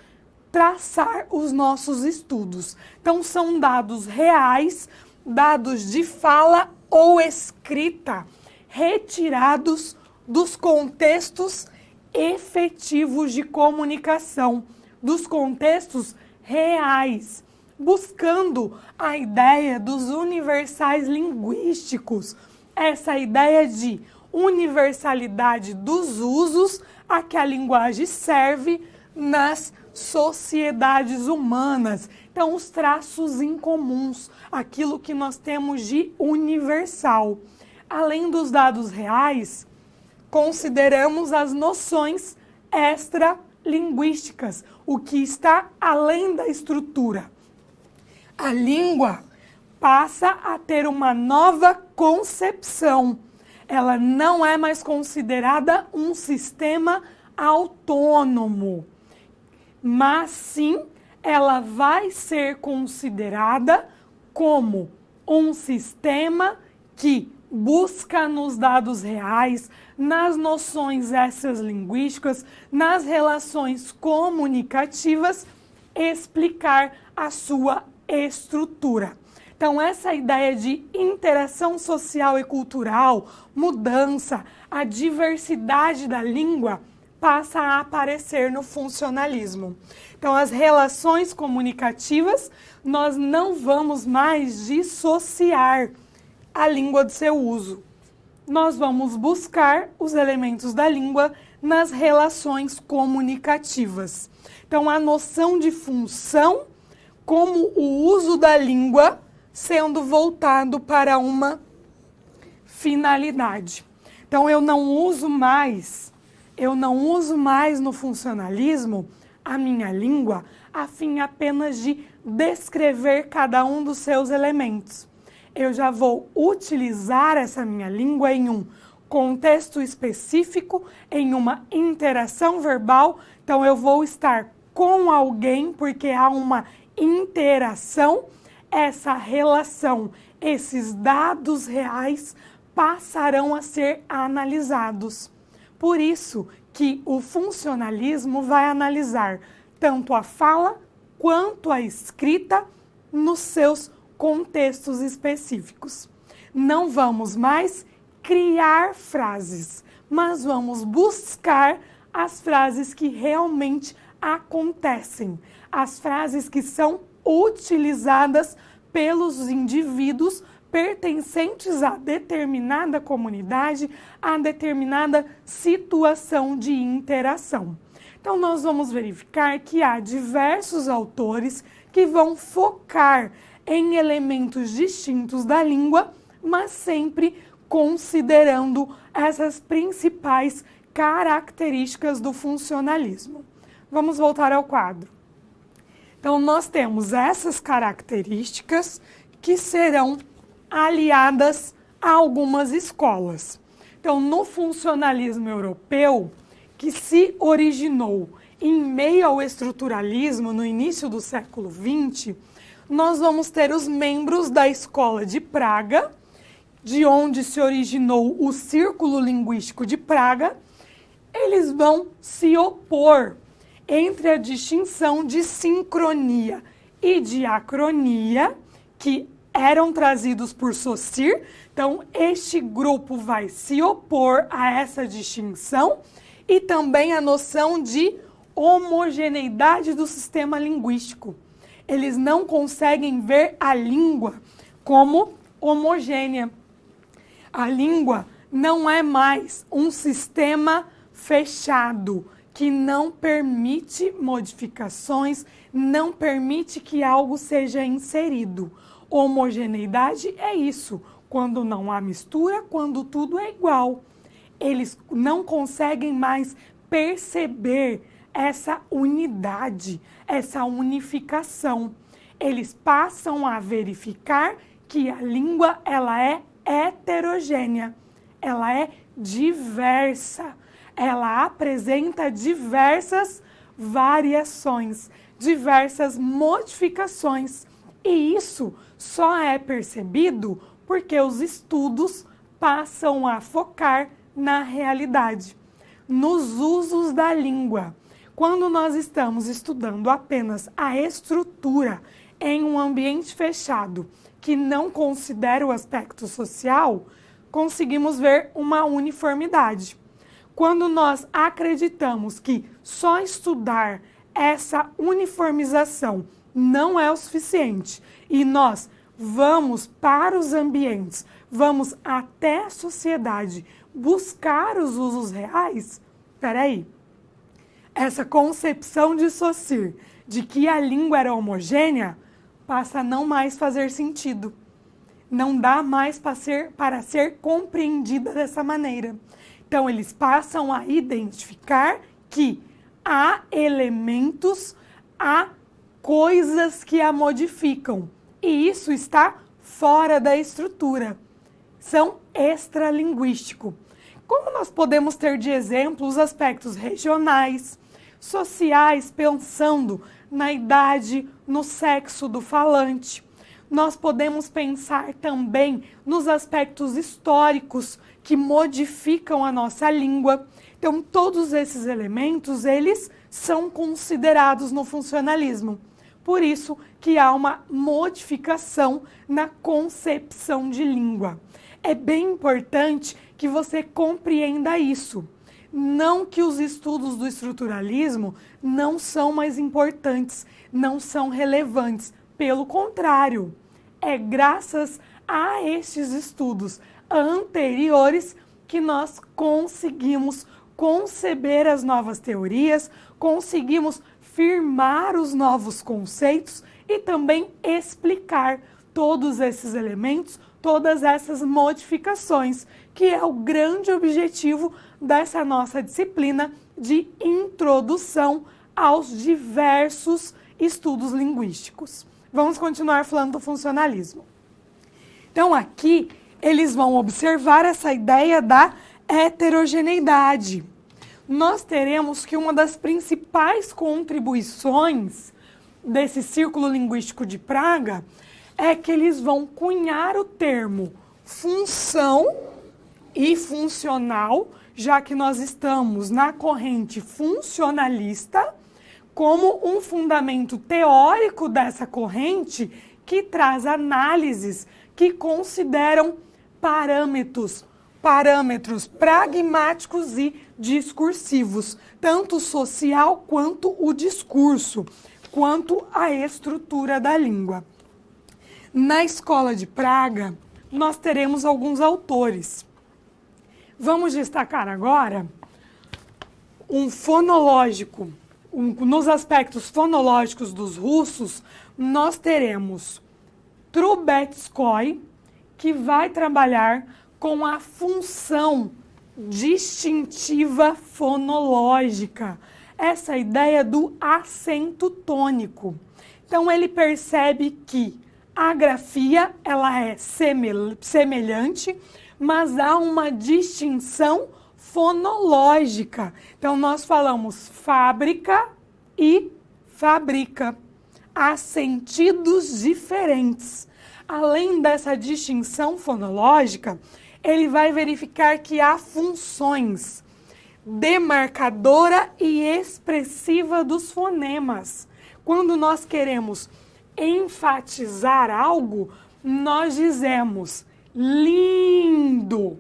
traçar os nossos estudos. Então, são dados reais, dados de fala ou escrita, retirados dos contextos efetivos de comunicação, dos contextos reais, buscando a ideia dos universais linguísticos, essa ideia de universalidade dos usos a que a linguagem serve nas sociedades humanas. Então, os traços incomuns, aquilo que nós temos de universal. Além dos dados reais, consideramos as noções extralinguísticas, o que está além da estrutura. A língua passa a ter uma nova concepção. Ela não é mais considerada um sistema autônomo, mas sim ela vai ser considerada como um sistema que busca nos dados reais, nas noções extralinguísticas, nas relações comunicativas, explicar a sua estrutura. Então, essa ideia de interação social e cultural, mudança, a diversidade da língua passa a aparecer no funcionalismo. Então, as relações comunicativas, nós não vamos mais dissociar a língua do seu uso. Nós vamos buscar os elementos da língua nas relações comunicativas. Então, a noção de função como o uso da língua sendo voltado para uma finalidade. Então, eu não uso mais no funcionalismo a minha língua a fim apenas de descrever cada um dos seus elementos. Eu já vou utilizar essa minha língua em um contexto específico, em uma interação verbal. Então, eu vou estar com alguém porque há uma interação. Essa relação, esses dados reais passarão a ser analisados. Por isso que o funcionalismo vai analisar tanto a fala quanto a escrita nos seus contextos específicos. Não vamos mais criar frases, mas vamos buscar as frases que realmente acontecem, as frases que são utilizadas pelos indivíduos pertencentes a determinada comunidade, a determinada situação de interação. Então, nós vamos verificar que há diversos autores que vão focar em elementos distintos da língua, mas sempre considerando essas principais características do funcionalismo. Vamos voltar ao quadro. Então, nós temos essas características que serão aliadas a algumas escolas. Então, no funcionalismo europeu, que se originou em meio ao estruturalismo no início do século XX, nós vamos ter os membros da Escola de Praga, de onde se originou o Círculo Linguístico de Praga. Eles vão se opor entre a distinção de sincronia e diacronia, que eram trazidos por Saussure. Então, este grupo vai se opor a essa distinção e também a noção de homogeneidade do sistema linguístico. Eles não conseguem ver a língua como homogênea. A língua não é mais um sistema fechado, que não permite modificações, não permite que algo seja inserido. Homogeneidade é isso, quando não há mistura, quando tudo é igual. Eles não conseguem mais perceber essa unidade, essa unificação. Eles passam a verificar que a língua ela é heterogênea, ela é diversa, ela apresenta diversas variações, diversas modificações. E isso só é percebido porque os estudos passam a focar na realidade, nos usos da língua. Quando nós estamos estudando apenas a estrutura em um ambiente fechado que não considera o aspecto social, conseguimos ver uma uniformidade. Quando nós acreditamos que só estudar essa uniformização não é o suficiente e nós vamos para os ambientes, vamos até a sociedade buscar os usos reais, peraí, essa concepção de Saussure de que a língua era homogênea passa a não mais fazer sentido. Não dá mais para ser compreendida dessa maneira. Então, eles passam a identificar que há elementos, há coisas que a modificam. E isso está fora da estrutura. São extralinguísticos. Como nós podemos ter de exemplo os aspectos regionais, sociais, pensando na idade, no sexo do falante. Nós podemos pensar também nos aspectos históricos que modificam a nossa língua. Então, todos esses elementos, eles são considerados no funcionalismo. Por isso que há uma modificação na concepção de língua. É bem importante que você compreenda isso. Não que os estudos do estruturalismo não são mais importantes, não são relevantes. Pelo contrário, é graças a estes estudos anteriores que nós conseguimos conceber as novas teorias, conseguimos firmar os novos conceitos e também explicar todos esses elementos, todas essas modificações, que é o grande objetivo dessa nossa disciplina de introdução aos diversos estudos linguísticos. Vamos continuar falando do funcionalismo. Então, aqui, eles vão observar essa ideia da heterogeneidade. Nós teremos que uma das principais contribuições desse círculo linguístico de Praga é que eles vão cunhar o termo função e funcional, já que nós estamos na corrente funcionalista, como um fundamento teórico dessa corrente que traz análises que consideram parâmetros pragmáticos e discursivos, tanto o social quanto o discurso, quanto a estrutura da língua. Na Escola de Praga, nós teremos alguns autores. Vamos destacar agora um fonológico. Nos aspectos fonológicos dos russos, nós teremos Trubetskoy, que vai trabalhar com a função distintiva fonológica, essa ideia do acento tônico. Então, ele percebe que a grafia ela é semelhante, mas há uma distinção fonológica. Então, nós falamos fábrica e fabrica. Há sentidos diferentes. Além dessa distinção fonológica, ele vai verificar que há funções demarcadora e expressiva dos fonemas. Quando nós queremos enfatizar algo, nós dizemos lindo.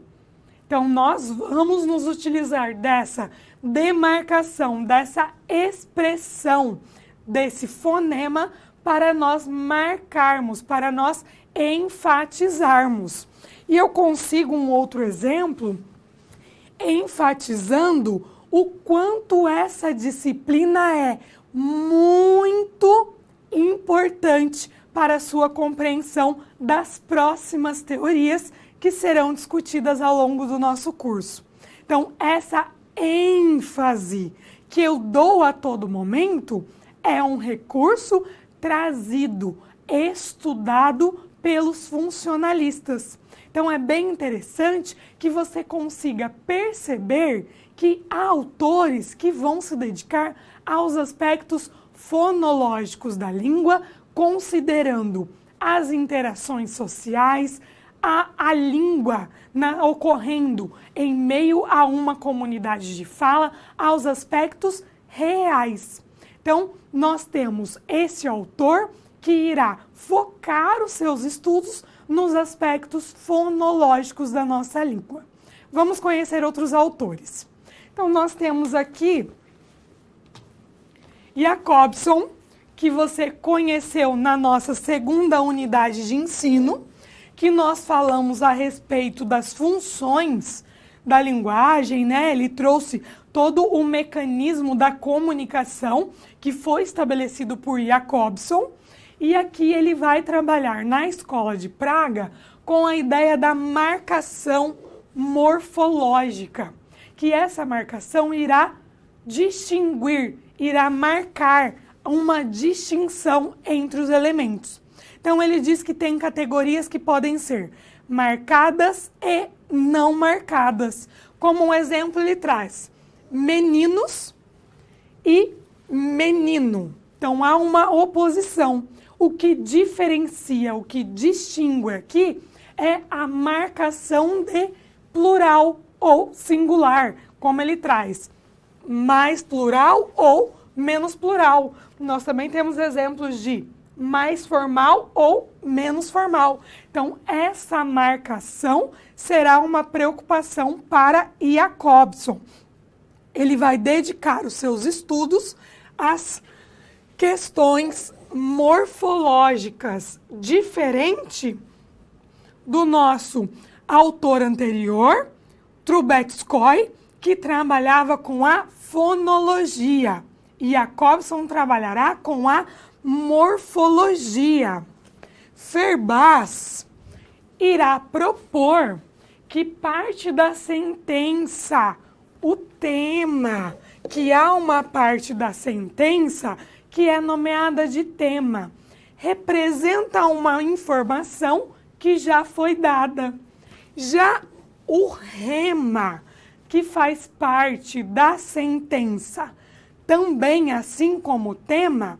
Então, nós vamos nos utilizar dessa demarcação, dessa expressão, desse fonema para nós marcarmos, para nós enfatizarmos. E eu consigo um outro exemplo enfatizando o quanto essa disciplina é muito importante para a sua compreensão das próximas teorias que serão discutidas ao longo do nosso curso. Então, essa ênfase que eu dou a todo momento é um recurso trazido, estudado pelos funcionalistas. Então é bem interessante que você consiga perceber que há autores que vão se dedicar aos aspectos fonológicos da língua, considerando as interações sociais, a língua ocorrendo em meio a uma comunidade de fala, aos aspectos reais. Então, nós temos esse autor que irá focar os seus estudos nos aspectos fonológicos da nossa língua. Vamos conhecer outros autores. Então, nós temos aqui Jacobson, que você conheceu na nossa segunda unidade de ensino, que nós falamos a respeito das funções da linguagem, né? Ele trouxe todo o mecanismo da comunicação que foi estabelecido por Jacobson. E aqui ele vai trabalhar na Escola de Praga com a ideia da marcação morfológica, que essa marcação irá distinguir, irá marcar uma distinção entre os elementos. Então, ele diz que tem categorias que podem ser marcadas e não marcadas. Como um exemplo, ele traz meninos e menino. Então, há uma oposição. O que diferencia, o que distingue aqui é a marcação de plural ou singular, como ele traz mais plural ou menos plural. Nós também temos exemplos de mais formal ou menos formal. Então, essa marcação será uma preocupação para Jacobson. Ele vai dedicar os seus estudos às questões morfológicas, diferente do nosso autor anterior, Trubetskoy, que trabalhava com a fonologia. E Jacobson trabalhará com a morfologia. Ferbaz irá propor que parte da sentença, o tema, que há uma parte da sentença que é nomeada de tema, representa uma informação que já foi dada. Já o rema, que faz parte da sentença, também assim como o tema,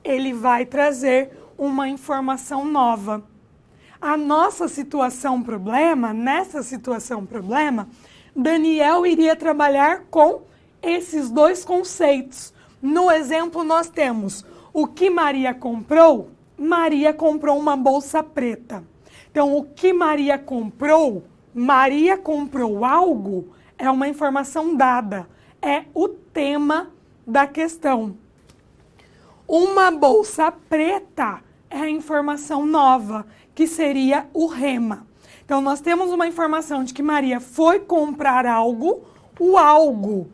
ele vai trazer uma informação nova. A nossa situação problema, nessa situação problema, Daniel iria trabalhar com esses dois conceitos. No exemplo, nós temos o que Maria comprou. Maria comprou uma bolsa preta. Então, o que Maria comprou algo, é uma informação dada. É o tema da questão. Uma bolsa preta é a informação nova, que seria o rema. Então, nós temos uma informação de que Maria foi comprar algo, o algo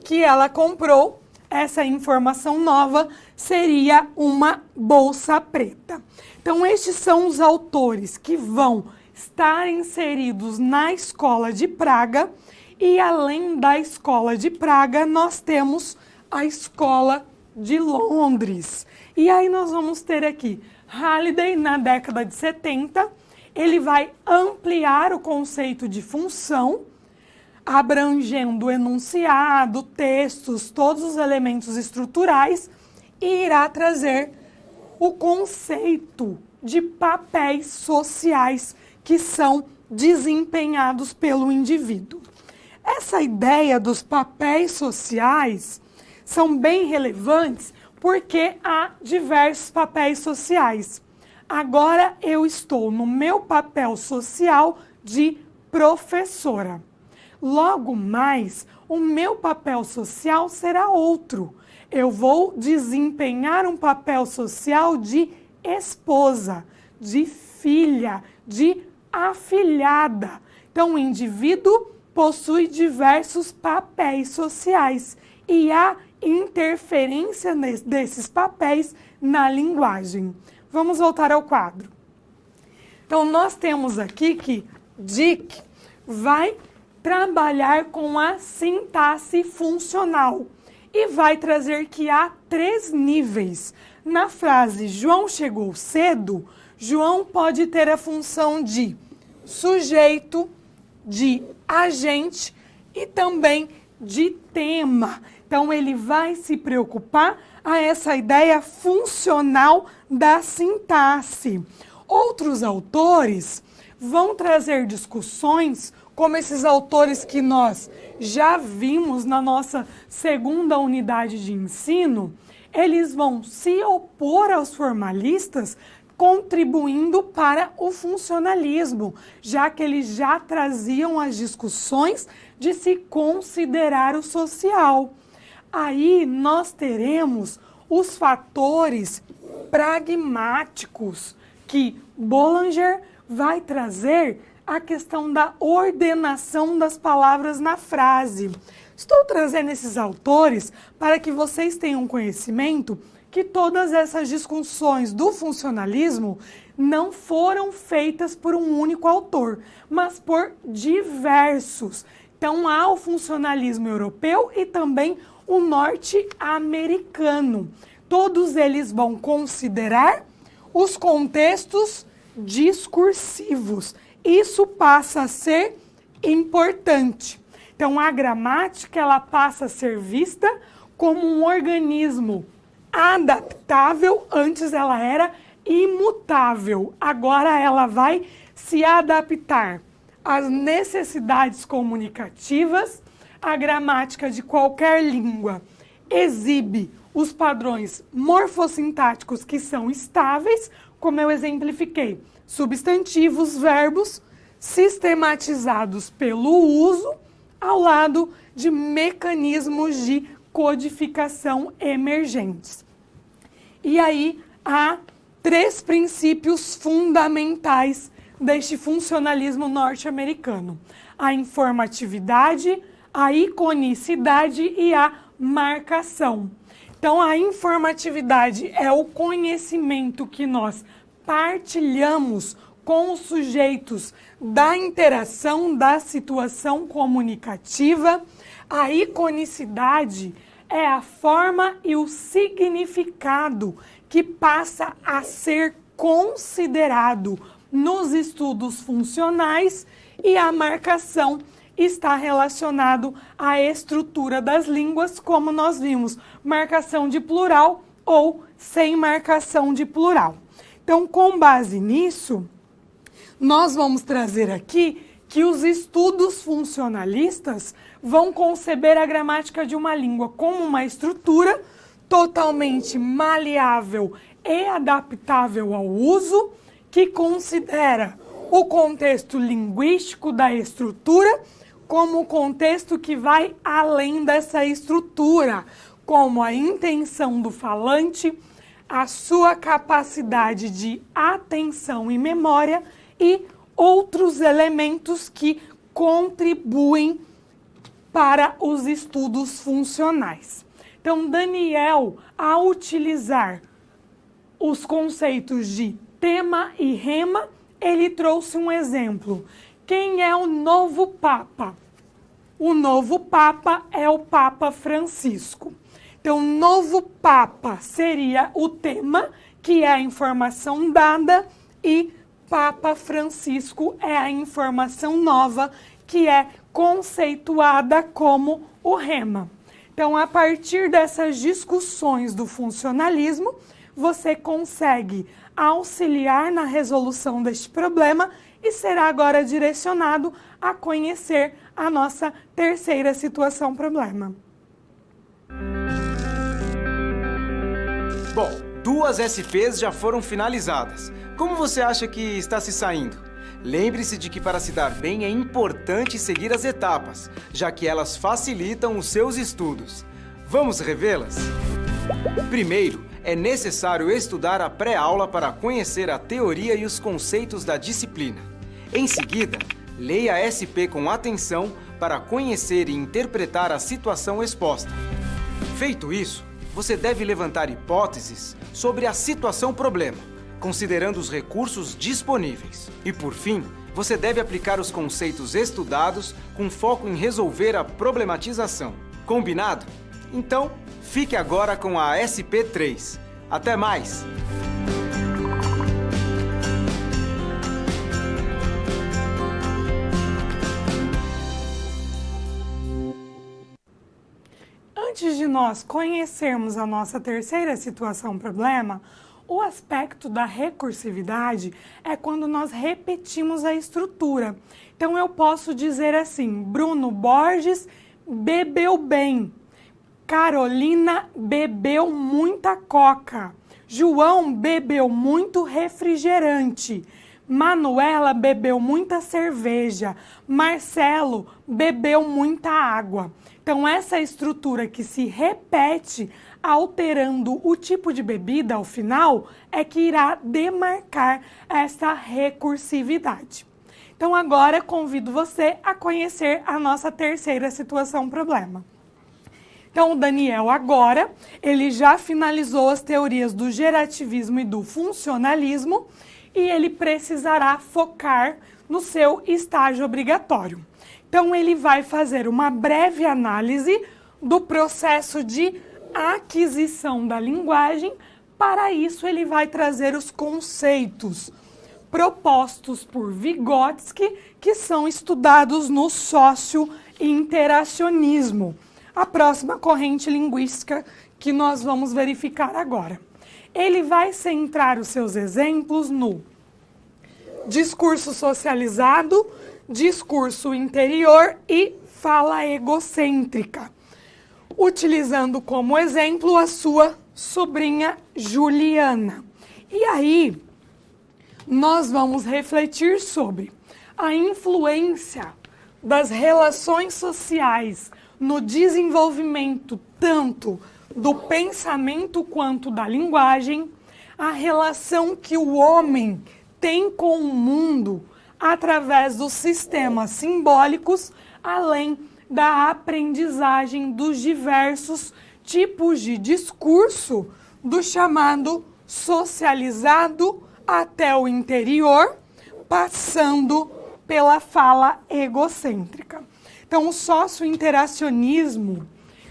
que ela comprou, essa informação nova seria uma bolsa preta. Então, estes são os autores que vão estar inseridos na Escola de Praga, e além da Escola de Praga, nós temos a Escola de Londres. E aí nós vamos ter aqui Halliday, na década de 70, ele vai ampliar o conceito de função, abrangendo o enunciado, textos, todos os elementos estruturais, e irá trazer o conceito de papéis sociais que são desempenhados pelo indivíduo. Essa ideia dos papéis sociais são bem relevantes porque há diversos papéis sociais. Agora eu estou no meu papel social de professora. Logo mais, o meu papel social será outro. Eu vou desempenhar um papel social de esposa, de filha, de afilhada. Então, o indivíduo possui diversos papéis sociais e há interferência desses papéis na linguagem. Vamos voltar ao quadro. Então, nós temos aqui que Dick vai trabalhar com a sintaxe funcional. e vai trazer que há 3 níveis. Na frase João chegou cedo, João pode ter a função de sujeito, de agente e também de tema. Então, ele vai se preocupar a essa ideia funcional da sintaxe. Outros autores vão trazer discussões, como esses autores que nós já vimos na nossa segunda unidade de ensino, eles vão se opor aos formalistas, contribuindo para o funcionalismo, já que eles já traziam as discussões de se considerar o social. Aí nós teremos os fatores pragmáticos que Boulanger vai trazer a questão da ordenação das palavras na frase. Estou trazendo esses autores para que vocês tenham conhecimento que todas essas discussões do funcionalismo não foram feitas por um único autor, mas por diversos. Então, há o funcionalismo europeu e também o norte-americano. Todos eles vão considerar os contextos discursivos. Isso passa a ser importante. Então, a gramática ela passa a ser vista como um organismo adaptável. Antes ela era imutável. Agora ela vai se adaptar às necessidades comunicativas. A gramática de qualquer língua exibe os padrões morfossintáticos que são estáveis, como eu exemplifiquei. Substantivos, verbos, sistematizados pelo uso, ao lado de mecanismos de codificação emergentes. E aí há 3 princípios fundamentais deste funcionalismo norte-americano: a informatividade, a iconicidade e a marcação. Então, a informatividade é o conhecimento que nós partilhamos com os sujeitos da interação, da situação comunicativa. A iconicidade é a forma e o significado que passa a ser considerado nos estudos funcionais, e a marcação está relacionado à estrutura das línguas, como nós vimos, marcação de plural ou sem marcação de plural. Então, com base nisso, nós vamos trazer aqui que os estudos funcionalistas vão conceber a gramática de uma língua como uma estrutura totalmente maleável e adaptável ao uso, que considera o contexto linguístico da estrutura como o contexto que vai além dessa estrutura, como a intenção do falante, a sua capacidade de atenção e memória e outros elementos que contribuem para os estudos funcionais. Então, Daniel, ao utilizar os conceitos de tema e rema, ele trouxe um exemplo. Quem é o novo Papa? O novo Papa é o Papa Francisco. Então, novo Papa seria o tema, que é a informação dada, e Papa Francisco é a informação nova, que é conceituada como o rema. Então, a partir dessas discussões do funcionalismo, você consegue auxiliar na resolução deste problema e será agora direcionado a conhecer a nossa terceira situação-problema. Bom, 2 SPs já foram finalizadas. Como você acha que está se saindo? Lembre-se de que para se dar bem é importante seguir as etapas, já que elas facilitam os seus estudos. Vamos revê-las? Primeiro, é necessário estudar a pré-aula para conhecer a teoria e os conceitos da disciplina. Em seguida, leia a SP com atenção para conhecer e interpretar a situação exposta. Feito isso, você deve levantar hipóteses sobre a situação-problema, considerando os recursos disponíveis. E, por fim, você deve aplicar os conceitos estudados com foco em resolver a problematização. Combinado? Então, fique agora com a SP3. Até mais! Antes de nós conhecermos a nossa terceira situação-problema, o aspecto da recursividade é quando nós repetimos a estrutura. Então, eu posso dizer assim: Bruno Borges bebeu bem, Carolina bebeu muita coca, João bebeu muito refrigerante, Manuela bebeu muita cerveja, Marcelo bebeu muita água. Então, essa estrutura que se repete, alterando o tipo de bebida ao final, é que irá demarcar essa recursividade. Então, agora convido você a conhecer a nossa terceira situação-problema. Então, o Daniel agora, ele já finalizou as teorias do gerativismo e do funcionalismo e ele precisará focar no seu estágio obrigatório. Então, ele vai fazer uma breve análise do processo de aquisição da linguagem. Para isso, ele vai trazer os conceitos propostos por Vygotsky, que são estudados no socio-interacionismo, a próxima corrente linguística que nós vamos verificar agora. Ele vai centrar os seus exemplos no discurso socializado, discurso interior e fala egocêntrica, utilizando como exemplo a sua sobrinha Juliana. E aí, nós vamos refletir sobre a influência das relações sociais no desenvolvimento tanto do pensamento quanto da linguagem, a relação que o homem tem com o mundo através dos sistemas simbólicos, além da aprendizagem dos diversos tipos de discurso, do chamado socializado até o interior, passando pela fala egocêntrica. Então, o socio-interacionismo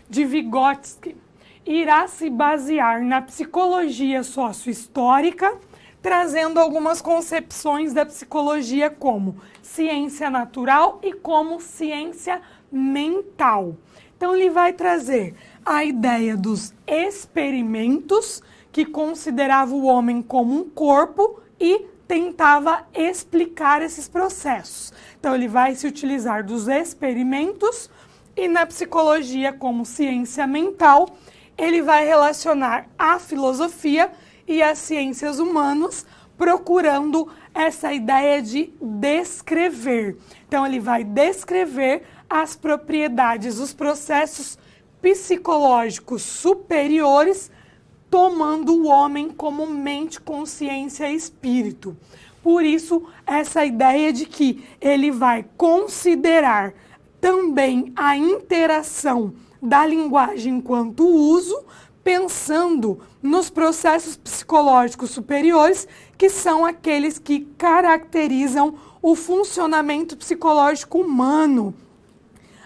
de Vygotsky irá se basear na psicologia sócio-histórica, trazendo algumas concepções da psicologia como ciência natural e como ciência mental. Então, ele vai trazer a ideia dos experimentos, que considerava o homem como um corpo e tentava explicar esses processos. Então, ele vai se utilizar dos experimentos e na psicologia como ciência mental, ele vai relacionar a filosofia e as ciências humanas, procurando essa ideia de descrever. Então, ele vai descrever as propriedades, os processos psicológicos superiores, tomando o homem como mente, consciência e espírito. Por isso, essa ideia de que ele vai considerar também a interação da linguagem enquanto uso, pensando nos processos psicológicos superiores, que são aqueles que caracterizam o funcionamento psicológico humano,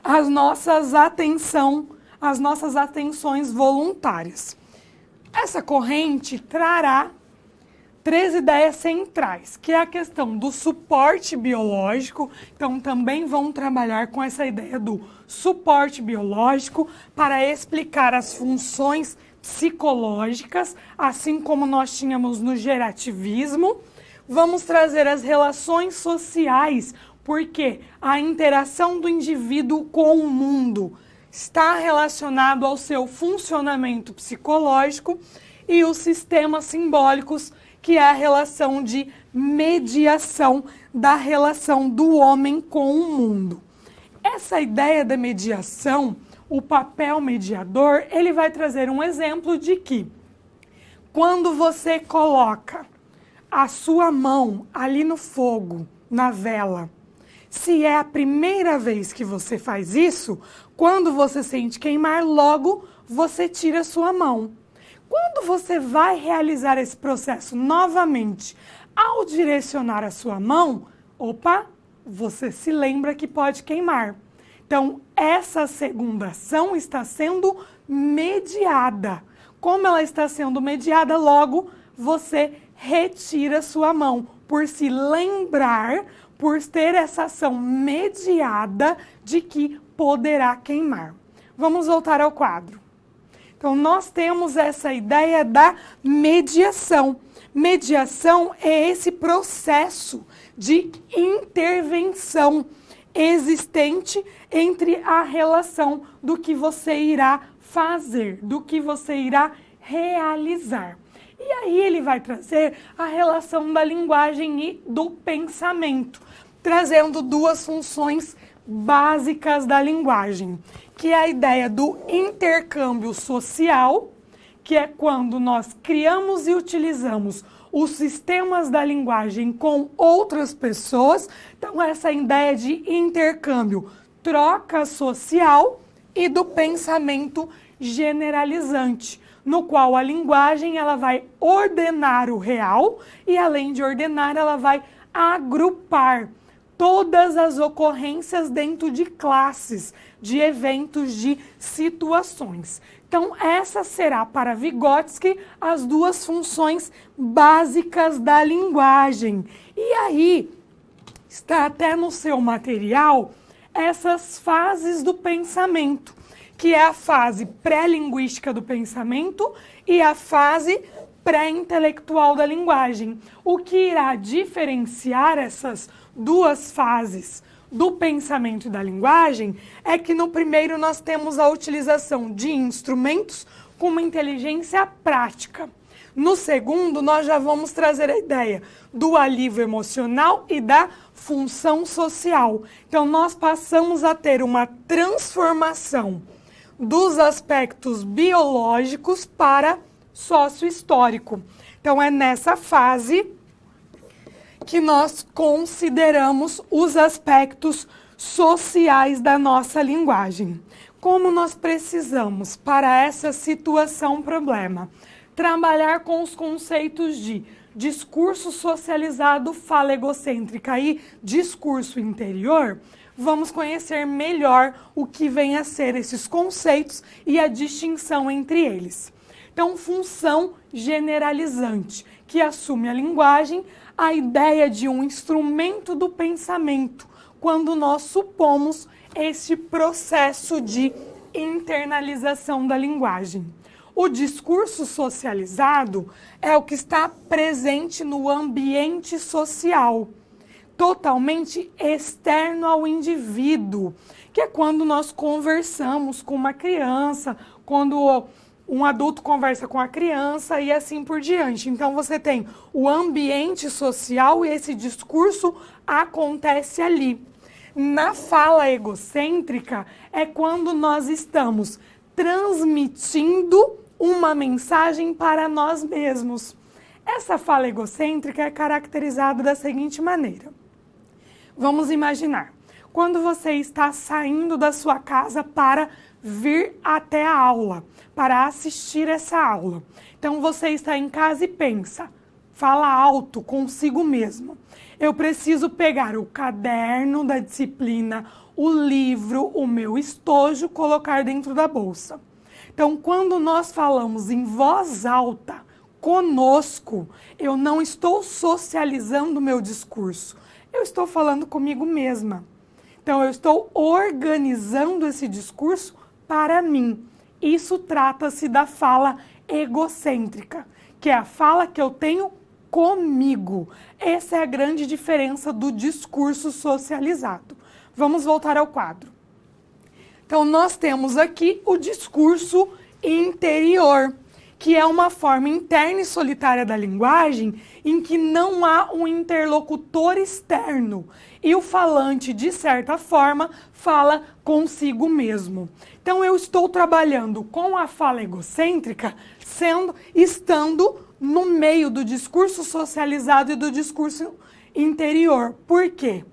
as nossas atenções voluntárias. Essa corrente trará 3 ideias centrais, que é a questão do suporte biológico. Então, também vão trabalhar com essa ideia do suporte biológico para explicar as funções psicológicas, assim como nós tínhamos no gerativismo. Vamos trazer as relações sociais, porque a interação do indivíduo com o mundo está relacionado ao seu funcionamento psicológico, e os sistemas simbólicos, que é a relação de mediação da relação do homem com o mundo. Essa ideia da mediação, o papel mediador, ele vai trazer um exemplo de que quando você coloca a sua mão ali no fogo, na vela, se é a primeira vez que você faz isso, quando você sente queimar, logo você tira a sua mão. Quando você vai realizar esse processo novamente, ao direcionar a sua mão, você se lembra que pode queimar. Então, essa segunda ação está sendo mediada. Como ela está sendo mediada, logo você retira sua mão, por se lembrar, por ter essa ação mediada de que poderá queimar. Vamos voltar ao quadro. Então, nós temos essa ideia da mediação. Mediação é esse processo de intervenção existente entre a relação do que você irá fazer, do que você irá realizar. E aí ele vai trazer a relação da linguagem e do pensamento, trazendo duas funções básicas da linguagem, que é a ideia do intercâmbio social, que é quando nós criamos e utilizamos os sistemas da linguagem com outras pessoas. Então, essa ideia de intercâmbio, troca social, e do pensamento generalizante, no qual a linguagem ela vai ordenar o real e, além de ordenar, ela vai agrupar todas as ocorrências dentro de classes, de eventos, de situações. Então, essa será para Vygotsky as duas funções básicas da linguagem. E aí, está até no seu material essas fases do pensamento, que é a fase pré-linguística do pensamento e a fase pré-intelectual da linguagem. O que irá diferenciar essas duas fases do pensamento e da linguagem é que no primeiro nós temos a utilização de instrumentos com uma inteligência prática. No segundo, nós já vamos trazer a ideia do alívio emocional e da função social. Então, nós passamos a ter uma transformação dos aspectos biológicos para sócio-histórico. Então, é nessa fase que nós consideramos os aspectos sociais da nossa linguagem. Como nós precisamos, para essa situação problema, trabalhar com os conceitos de discurso socializado, fala egocêntrica e discurso interior, vamos conhecer melhor o que vem a ser esses conceitos e a distinção entre eles. Então, função generalizante, que assume a linguagem, a ideia de um instrumento do pensamento, quando nós supomos esse processo de internalização da linguagem. O discurso socializado é o que está presente no ambiente social, totalmente externo ao indivíduo, que é quando nós conversamos com uma criança, quando um adulto conversa com a criança e assim por diante. Então, você tem o ambiente social e esse discurso acontece ali. Na fala egocêntrica é quando nós estamos transmitindo uma mensagem para nós mesmos. Essa fala egocêntrica é caracterizada da seguinte maneira. Vamos imaginar, quando você está saindo da sua casa para vir até a aula, para assistir essa aula. Então, você está em casa e pensa, fala alto consigo mesmo. Eu preciso pegar o caderno da disciplina, o livro, o meu estojo, colocar dentro da bolsa. Então, quando nós falamos em voz alta, conosco, eu não estou socializando o meu discurso, eu estou falando comigo mesma. Então, eu estou organizando esse discurso para mim. Isso trata-se da fala egocêntrica, que é a fala que eu tenho comigo. Essa é a grande diferença do discurso socializado. Vamos voltar ao quadro. Então, nós temos aqui o discurso interior, que é uma forma interna e solitária da linguagem em que não há um interlocutor externo e o falante, de certa forma, fala consigo mesmo. Então, eu estou trabalhando com a fala egocêntrica, estando no meio do discurso socializado e do discurso interior. Por quê?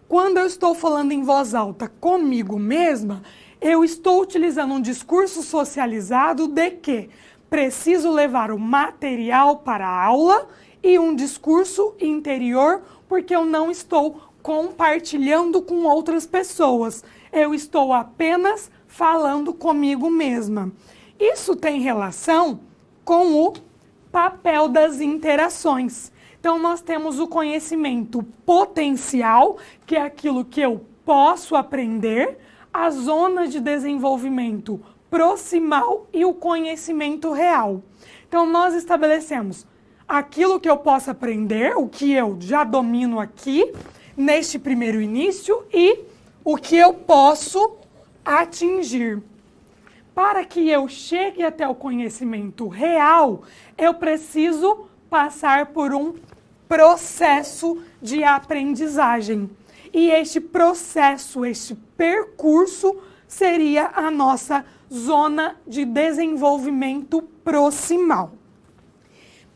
Quando eu estou falando em voz alta comigo mesma, eu estou utilizando um discurso socializado de que preciso levar o material para a aula e um discurso interior porque eu não estou compartilhando com outras pessoas. Eu estou apenas falando comigo mesma. Isso tem relação com o papel das interações. Então, nós temos o conhecimento potencial, que é aquilo que eu posso aprender, a zona de desenvolvimento proximal e o conhecimento real. Então, nós estabelecemos aquilo que eu posso aprender, o que eu já domino aqui, neste primeiro início, e o que eu posso atingir. Para que eu chegue até o conhecimento real, eu preciso passar por um processo de aprendizagem. E este processo, este percurso, seria a nossa zona de desenvolvimento proximal.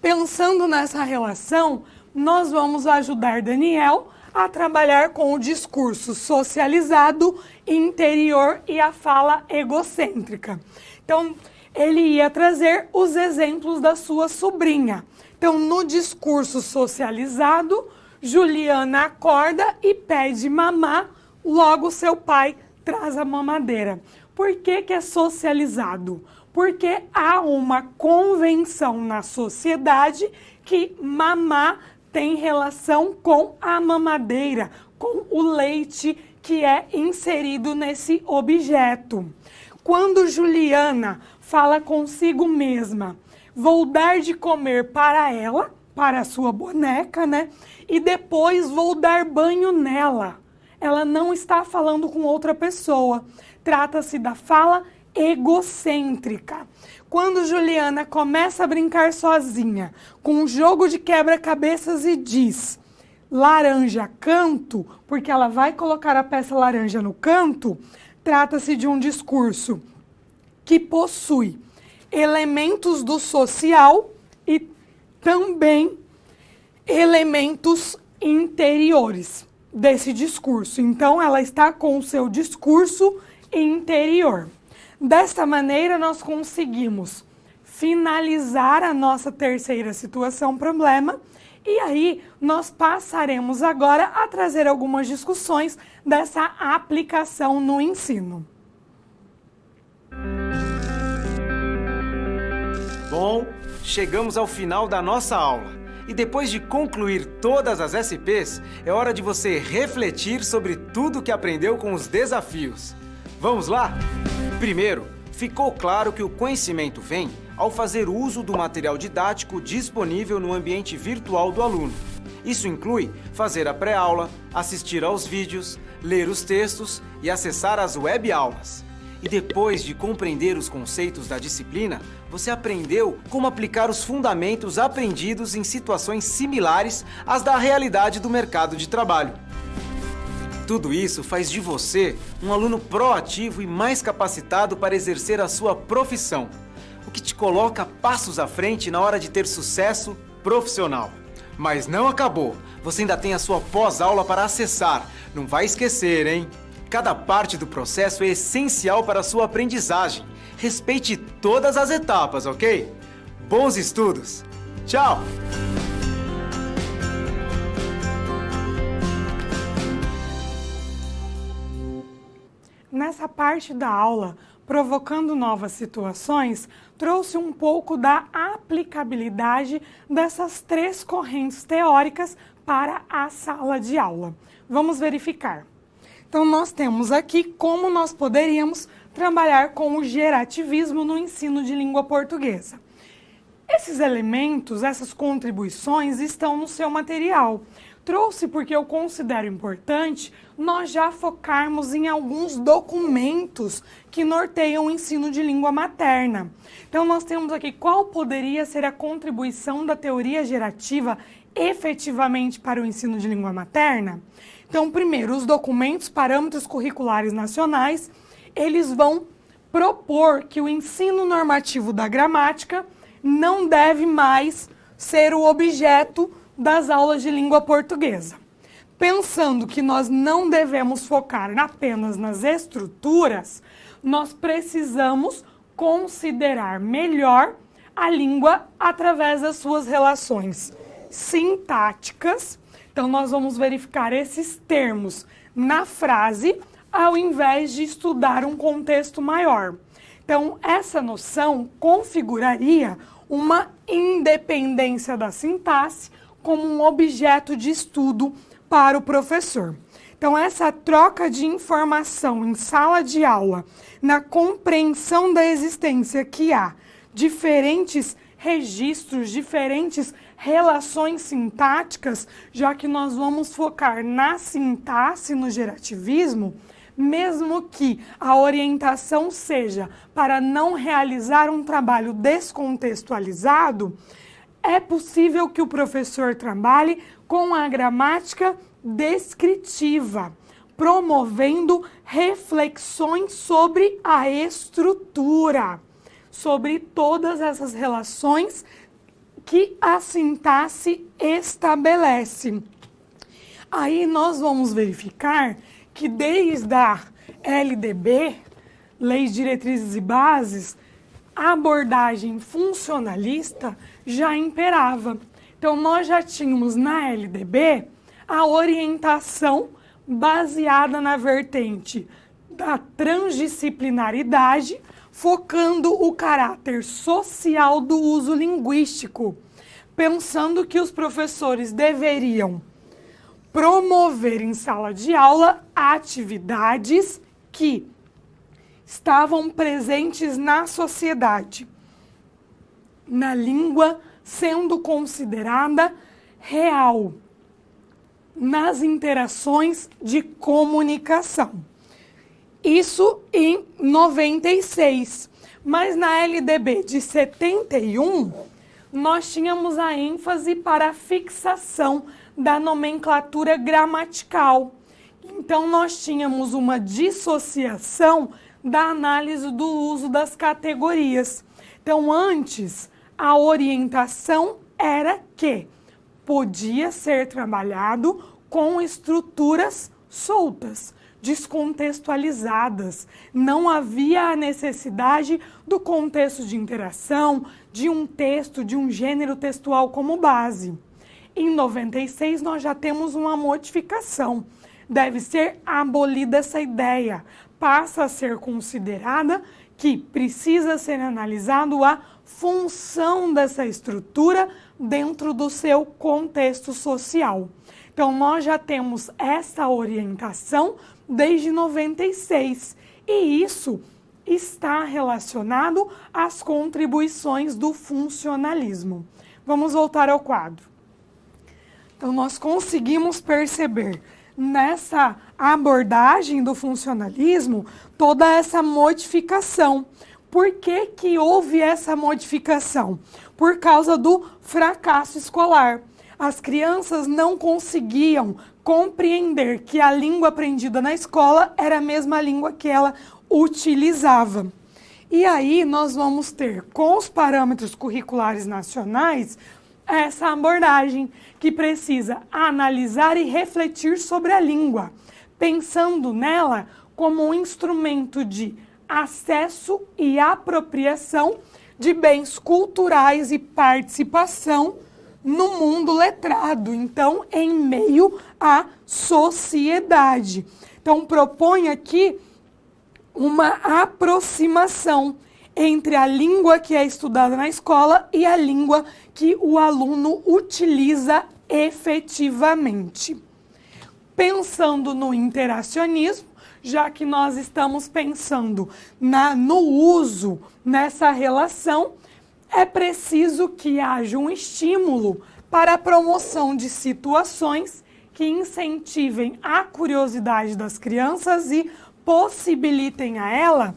Pensando nessa relação, nós vamos ajudar Daniel a trabalhar com o discurso socializado, interior e a fala egocêntrica. Então, ele ia trazer os exemplos da sua sobrinha. Então, no discurso socializado, Juliana acorda e pede mamar, logo seu pai traz a mamadeira. Por que é socializado? Porque há uma convenção na sociedade que mamar tem relação com a mamadeira, com o leite que é inserido nesse objeto. Quando Juliana fala consigo mesma, vou dar de comer para ela, para a sua boneca, né? E depois vou dar banho nela. Ela não está falando com outra pessoa. Trata-se da fala egocêntrica. Quando Juliana começa a brincar sozinha com um jogo de quebra-cabeças e diz laranja canto, porque ela vai colocar a peça laranja no canto, trata-se de um discurso que possui elementos do social e também elementos interiores desse discurso. Então, ela está com o seu discurso interior. Desta maneira, nós conseguimos finalizar a nossa terceira situação problema e aí nós passaremos agora a trazer algumas discussões dessa aplicação no ensino. Bom, chegamos ao final da nossa aula. E depois de concluir todas as SPs, é hora de você refletir sobre tudo que aprendeu com os desafios. Vamos lá? Primeiro, ficou claro que o conhecimento vem ao fazer uso do material didático disponível no ambiente virtual do aluno. Isso inclui fazer a pré-aula, assistir aos vídeos, ler os textos e acessar as web-aulas. E depois de compreender os conceitos da disciplina, você aprendeu como aplicar os fundamentos aprendidos em situações similares às da realidade do mercado de trabalho. Tudo isso faz de você um aluno proativo e mais capacitado para exercer a sua profissão, o que te coloca passos à frente na hora de ter sucesso profissional. Mas não acabou, você ainda tem a sua pós-aula para acessar, não vai esquecer, hein? Cada parte do processo é essencial para a sua aprendizagem. Respeite todas as etapas, ok? Bons estudos! Tchau! Nessa parte da aula, provocando novas situações, trouxe um pouco da aplicabilidade dessas três correntes teóricas para a sala de aula. Vamos verificar. Então, nós temos aqui como nós poderíamos trabalhar com o gerativismo no ensino de língua portuguesa. Esses elementos, essas contribuições estão no seu material. Trouxe porque eu considero importante nós já focarmos em alguns documentos que norteiam o ensino de língua materna. Então, nós temos aqui qual poderia ser a contribuição da teoria gerativa efetivamente para o ensino de língua materna. Então, primeiro, os documentos parâmetros curriculares nacionais, eles vão propor que o ensino normativo da gramática não deve mais ser o objeto das aulas de língua portuguesa. Pensando que nós não devemos focar apenas nas estruturas, nós precisamos considerar melhor a língua através das suas relações sintáticas. Então, nós vamos verificar esses termos na frase, ao invés de estudar um contexto maior. Então, essa noção configuraria uma independência da sintaxe como um objeto de estudo para o professor. Então, essa troca de informação em sala de aula, na compreensão da existência que há diferentes registros, diferentes relações sintáticas, já que nós vamos focar na sintaxe, no gerativismo, mesmo que a orientação seja para não realizar um trabalho descontextualizado, é possível que o professor trabalhe com a gramática descritiva, promovendo reflexões sobre a estrutura, sobre todas essas relações que a sintaxe estabelece. Aí nós vamos verificar que desde a LDB, Leis, Diretrizes e Bases, a abordagem funcionalista já imperava. Então, nós já tínhamos na LDB a orientação baseada na vertente da transdisciplinaridade, focando o caráter social do uso linguístico, pensando que os professores deveriam promover em sala de aula atividades que estavam presentes na sociedade, na língua sendo considerada real, nas interações de comunicação. Isso em 96. Mas na LDB de 71, nós tínhamos a ênfase para a fixação da nomenclatura gramatical. Então, nós tínhamos uma dissociação da análise do uso das categorias. Então, antes, a orientação era que podia ser trabalhado com estruturas soltas, descontextualizadas. Não havia a necessidade do contexto de interação, de um texto, de um gênero textual como base. Em 96, nós já temos uma modificação. Deve ser abolida essa ideia. Passa a ser considerada que precisa ser analisado a função dessa estrutura dentro do seu contexto social. Então, nós já temos essa orientação desde 96, e isso está relacionado às contribuições do funcionalismo. Vamos voltar ao quadro. Então, nós conseguimos perceber nessa abordagem do funcionalismo toda essa modificação. Por que que houve essa modificação? Por causa do fracasso escolar. As crianças não conseguiam compreender que a língua aprendida na escola era a mesma língua que ela utilizava. E aí nós vamos ter, com os parâmetros curriculares nacionais, essa abordagem que precisa analisar e refletir sobre a língua, pensando nela como um instrumento de acesso e apropriação de bens culturais e participação no mundo letrado, então, em meio à sociedade. Então, propõe aqui uma aproximação entre a língua que é estudada na escola e a língua que o aluno utiliza efetivamente. Pensando no interacionismo, já que nós estamos pensando no uso, nessa relação, é preciso que haja um estímulo para a promoção de situações que incentivem a curiosidade das crianças e possibilitem a ela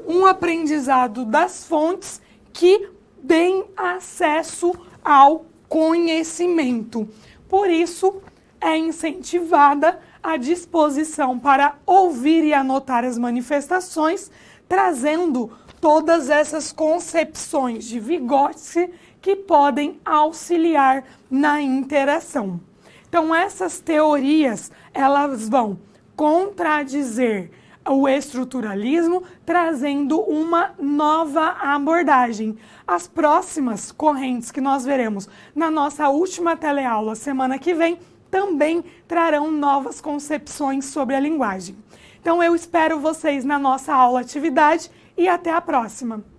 um aprendizado das fontes que deem acesso ao conhecimento. Por isso, é incentivada a disposição para ouvir e anotar as manifestações, trazendo todas essas concepções de Vygotsky que podem auxiliar na interação. Então, essas teorias, elas vão contradizer o estruturalismo, trazendo uma nova abordagem. As próximas correntes que nós veremos na nossa última teleaula semana que vem também trarão novas concepções sobre a linguagem. Então, eu espero vocês na nossa aula atividade e até a próxima!